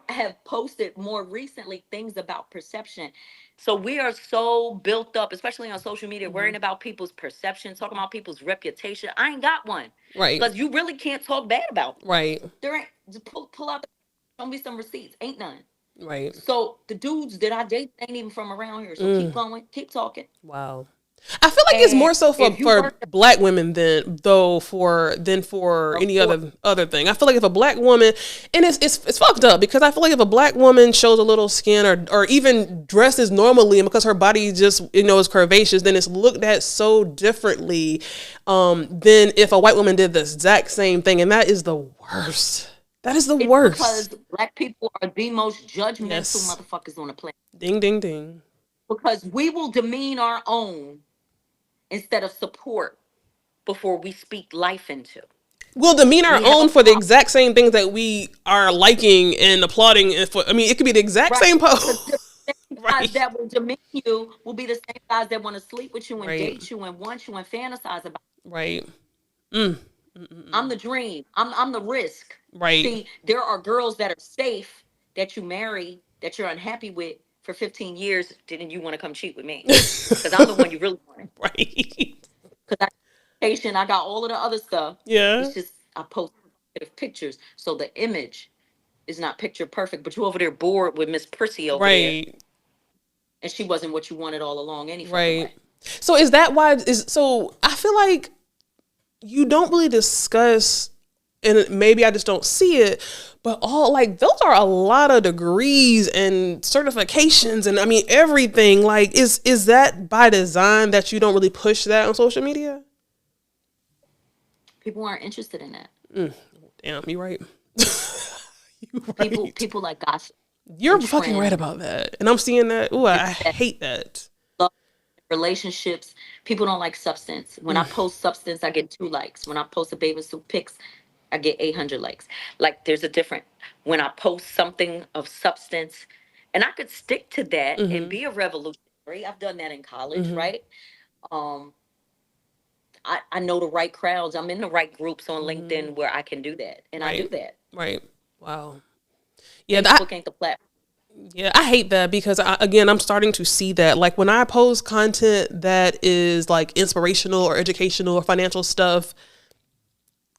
S1: have posted more recently things about perception. So we are so built up, especially on social media, worrying about people's perception, talking about people's reputation. I ain't got one.
S2: Right.
S1: Because you really can't talk bad about me.
S2: Right.
S1: There ain't, just pull out, show me some receipts. Ain't none.
S2: Right.
S1: So the dudes that I date ain't even from around here. So keep going, keep talking.
S2: Wow. I feel like it's more so for black women than for any other thing. I feel like if a black woman, and it's fucked up because I feel like if a black woman shows a little skin or even dresses normally and because her body just is curvaceous, then it's looked at so differently than if a white woman did the exact same thing, and that is the worst. That is the worst.
S1: Because black people are the most judgmental motherfuckers on the planet.
S2: Ding ding ding.
S1: Because we will demean our own instead of support before we speak life into.
S2: We'll demean our own for the exact same things that we are liking and applauding. And it could be the exact same post.
S1: The same guys that will demean you will be the same guys that want to sleep with you and date you and want you and fantasize about you.
S2: Right.
S1: I'm the dream. I'm the risk.
S2: Right.
S1: See, there are girls that are safe that you marry that you're unhappy with for 15 years. Didn't you want to come cheat with me? Because I'm the one you really wanted.
S2: Right.
S1: Because I got all of the other stuff.
S2: Yeah.
S1: It's just I post pictures, so the image is not picture perfect. But you over there bored with Miss Prissy over there, and she wasn't what you wanted all along anyway.
S2: Right. So is that why? So I feel like you don't really discuss, and maybe I just don't see it, but all like those are a lot of degrees and certifications and I mean everything. Like is that by design that you don't really push that on social media?
S1: People aren't interested in that.
S2: Damn, you right. You
S1: People
S2: right.
S1: people like gossip
S2: You're
S1: and
S2: fucking right
S1: trend
S2: about that. And I'm seeing that. Ooh, I
S1: and
S2: hate that.
S1: love, relationships. People don't like substance. When I post substance, I get 2 likes. When I post a bathing suit pics, I get 800 likes. Like there's a different when I post something of substance, and I could stick to that and
S2: Mm-hmm.
S1: be a revolutionary. I've done that in college,
S2: Mm-hmm.
S1: right? Um, I know the right crowds. I'm in the right groups on
S2: Mm-hmm.
S1: LinkedIn where I can do that, and I do
S2: Right.
S1: that.
S2: Right. Wow. Yeah,
S1: Facebook ain't the platform.
S2: yeah, I hate that because again, I'm starting to see that. Like when I post content that is like inspirational or educational or financial stuff,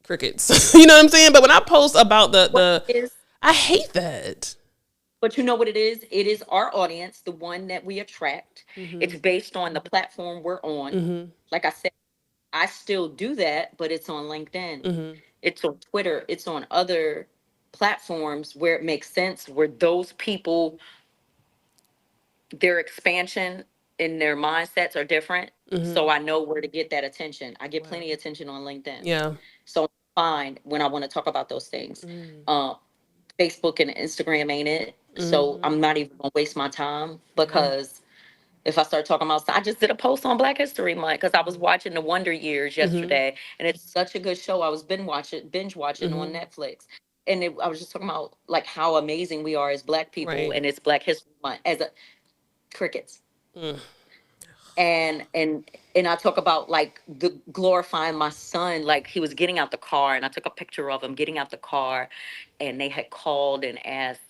S2: crickets. You know what I'm saying? But when I post about
S1: What it is,
S2: I hate that.
S1: but you know what it is? It is our audience, the one that we attract.
S2: Mm-hmm.
S1: It's based on the platform we're on.
S2: Mm-hmm.
S1: Like I said, I still do that, but it's on LinkedIn.
S2: Mm-hmm.
S1: It's on Twitter. It's on other platforms where it makes sense, where those people, their expansion in their mindsets are different.
S2: Mm-hmm.
S1: So I know where to get that attention. I get
S2: Wow.
S1: plenty of attention on LinkedIn.
S2: Yeah.
S1: So I'm fine when I want to talk about those things.
S2: Mm-hmm.
S1: Uh, Facebook and Instagram ain't it. So
S2: Mm-hmm.
S1: I'm not even gonna waste my time
S2: Yeah.
S1: because if I start talking about, I just did a post on Black History Month because I was watching The Wonder Years
S2: Mm-hmm.
S1: yesterday, and it's such a good show. I was binge watching on
S2: Mm-hmm.
S1: Netflix, and I was just talking about like how amazing we are as Black people,
S2: Right.
S1: and it's Black History Month as a crickets.
S2: Mm.
S1: And I talk about like the glorifying my son, like he was getting out the car, and I took a picture of him getting out the car, and they had called and asked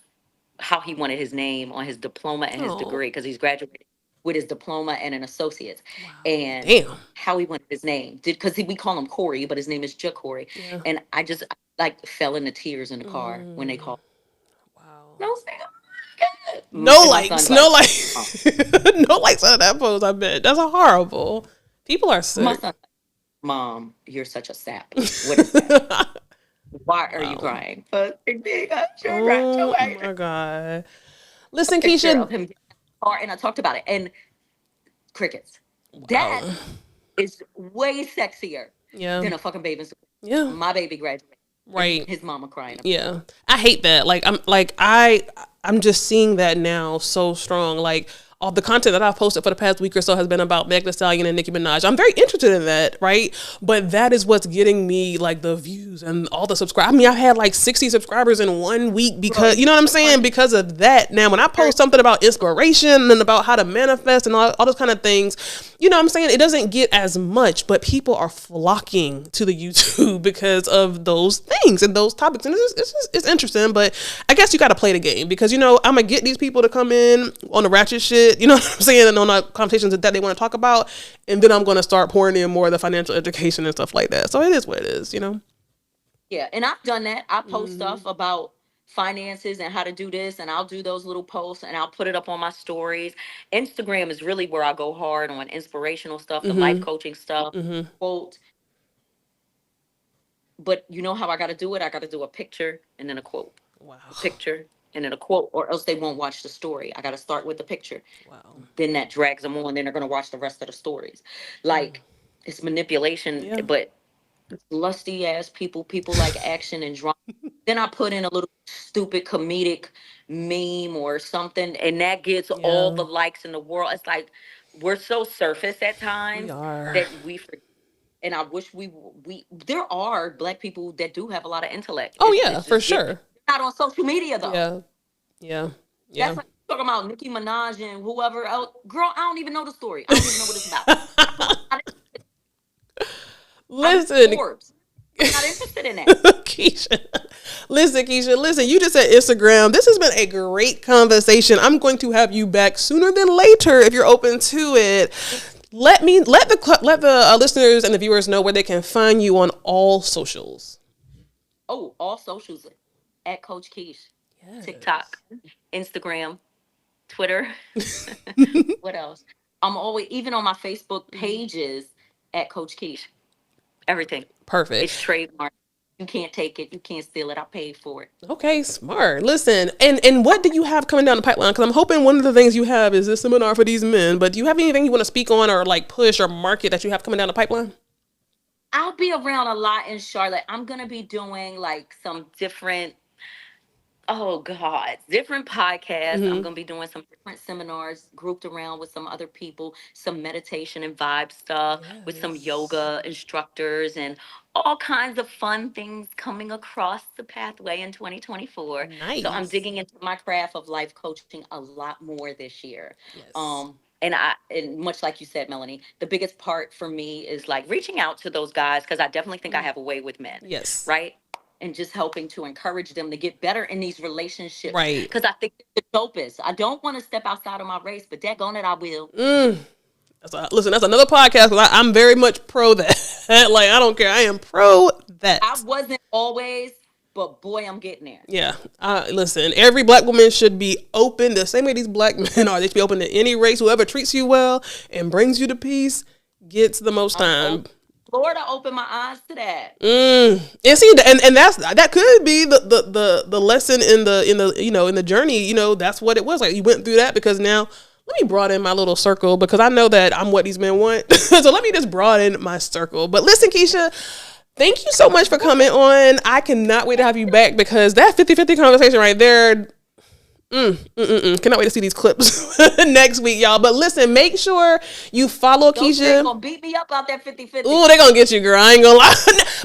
S1: how he wanted his name on his diploma and his
S2: Oh.
S1: degree because he's graduating with his diploma and an associate's,
S2: Wow.
S1: and
S2: Damn.
S1: how he wanted his name did because we call him Corey, but his name is Corey.
S2: Yeah.
S1: And I just like fell into tears in the car when they
S2: Mm.
S1: called.
S2: Wow.
S1: And I was like, oh my God.
S2: No
S1: And my
S2: likes.
S1: son's
S2: No
S1: like, oh.
S2: likes. No likes on that post. I bet that's a horrible. People are
S1: My
S2: sick.
S1: son, Mom, you're such a sap. What is that? Why are you
S2: Wow.
S1: crying? But I should
S2: Oh
S1: graduate.
S2: my god.
S1: A
S2: Listen,
S1: picture
S2: Keisha.
S1: of him getting in the car, and I talked about it. And crickets. That
S2: Wow.
S1: is way sexier
S2: Yeah.
S1: than a fucking baby.
S2: Yeah.
S1: My baby graduated, and
S2: Right.
S1: his mama crying.
S2: Yeah. I hate that. I'm just seeing that now so strong. Like all the content that I've posted for the past week or so has been about Meg Thee Stallion and Nicki Minaj. I'm very interested in that, right? But that is what's getting me like the views and all the subscribers. I mean, I've had like 60 subscribers in 1 week
S1: Bro,
S2: because you know what I'm saying? Because of that. Now, when I post something about inspiration and about how to manifest and all those kind of things, you know what I'm saying? It doesn't get as much, but people are flocking to the YouTube because of those things and those topics. And it's interesting, but I guess you got to play the game because, you know, I'm going to get these people to come in on the ratchet shit, you know what I'm saying? And on the conversations that they want to talk about. And then I'm going to start pouring in more of the financial education and stuff like that. So it is what it is, you know?
S1: yeah, and I've done that. I post
S2: Mm-hmm.
S1: stuff about finances and how to do this, and I'll do those little posts and I'll put it up on my stories. Instagram is really where I go hard on inspirational stuff, the life
S2: Mm-hmm.
S1: coaching stuff,
S2: Mm-hmm.
S1: quote. But you know how I got to do it? I got to do a picture and then a quote,
S2: Wow.
S1: a picture and then a quote, or else they won't watch the story. I got to start with the picture.
S2: Wow.
S1: Then that drags them on. Then they're going to watch the rest of the stories. Like it's manipulation,
S2: Yeah.
S1: but lusty ass people, people like action and drama. Then I put in a little stupid comedic meme or something, and that gets all
S2: Yeah.
S1: the likes in the world. It's like we're so surface at
S2: We
S1: times
S2: are.
S1: that we forget. And I wish we there are Black people that do have a lot of intellect.
S2: Oh, yeah,
S1: It's
S2: for
S1: just get
S2: sure.
S1: not on social media though.
S2: Yeah. Yeah.
S1: That's
S2: Yeah.
S1: like talking about Nicki Minaj and whoever else. Girl, I don't even know the story. I don't even know what it's about. I read
S2: Listen,
S1: Forbes. I'm not interested in that.
S2: Keisha. Listen. You just said Instagram. This has been a great conversation. I'm going to have you back sooner than later if you're open to it. Let the listeners and the viewers know where they can find you on all socials.
S1: Oh, all socials at Coach Kesh. TikTok,
S2: Yes.
S1: Instagram, Twitter. What else? I'm always even on my Facebook pages at Coach Kesh. Everything.
S2: Perfect.
S1: It's trademark. You can't take it. You can't steal it. I paid for it.
S2: Okay, smart. Listen, and what do you have coming down the pipeline? Because I'm hoping one of the things you have is this seminar for these men. But do you have anything you want to speak on or like push or market that you have coming down the pipeline?
S1: I'll be around a lot in Charlotte. I'm gonna be doing like some different, oh God, different podcasts. I'm
S2: Mm-hmm.
S1: gonna be doing some different seminars grouped around with some other people, some meditation and vibe stuff, with some
S2: Yes.
S1: yoga instructors and all kinds of fun things coming across the pathway in 2024. So I'm
S2: Nice.
S1: digging into my craft of life coaching a lot more this year.
S2: Yes.
S1: And much like you said, Melanie, the biggest part for me is like reaching out to those guys because I definitely think I have a way with men,
S2: Yes.
S1: right? And just helping to encourage them to get better in these relationships
S2: Right.
S1: because I think it's the dopest. I don't want to step outside of my race, but daggone it, I will.
S2: Mm. Listen, that's another podcast because I'm very much pro that. Like, I don't care. I am pro
S1: I
S2: that.
S1: wasn't always, but boy, I'm getting there.
S2: Yeah. Listen, every black woman should be open the same way these black men are. They should be open to any race. Whoever treats you well and brings you to peace gets the most time.
S1: Florida opened my eyes to that.
S2: And see, and that could be the lesson in the in the journey. That's what it was. Like, you went through that because now let me broaden my little circle because I know that I'm what these men want. So let me just broaden my circle. But listen, Keisha, thank you so much for coming on. I cannot wait to have you back because that 50-50 conversation right there. Cannot wait to see these clips next week, y'all. But listen, make sure you follow
S1: Those men
S2: Keisha.
S1: gonna beat me up out that 50-50.
S2: Ooh, they gonna get you, girl. I ain't gonna lie.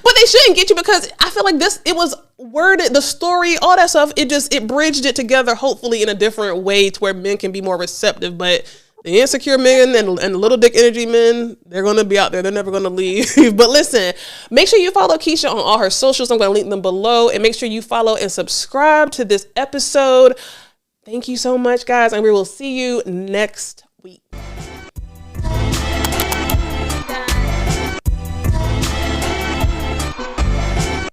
S2: But they shouldn't get you because I feel like it was worded, the story, all that stuff, it bridged it together, hopefully in a different way to where men can be more receptive. But the insecure men and the little dick energy men, they're gonna be out there. They're never gonna leave. But listen, make sure you follow Keisha on all her socials. I'm gonna link them below. And make sure you follow and subscribe to this episode. Thank you so much, guys, and we will see you next week.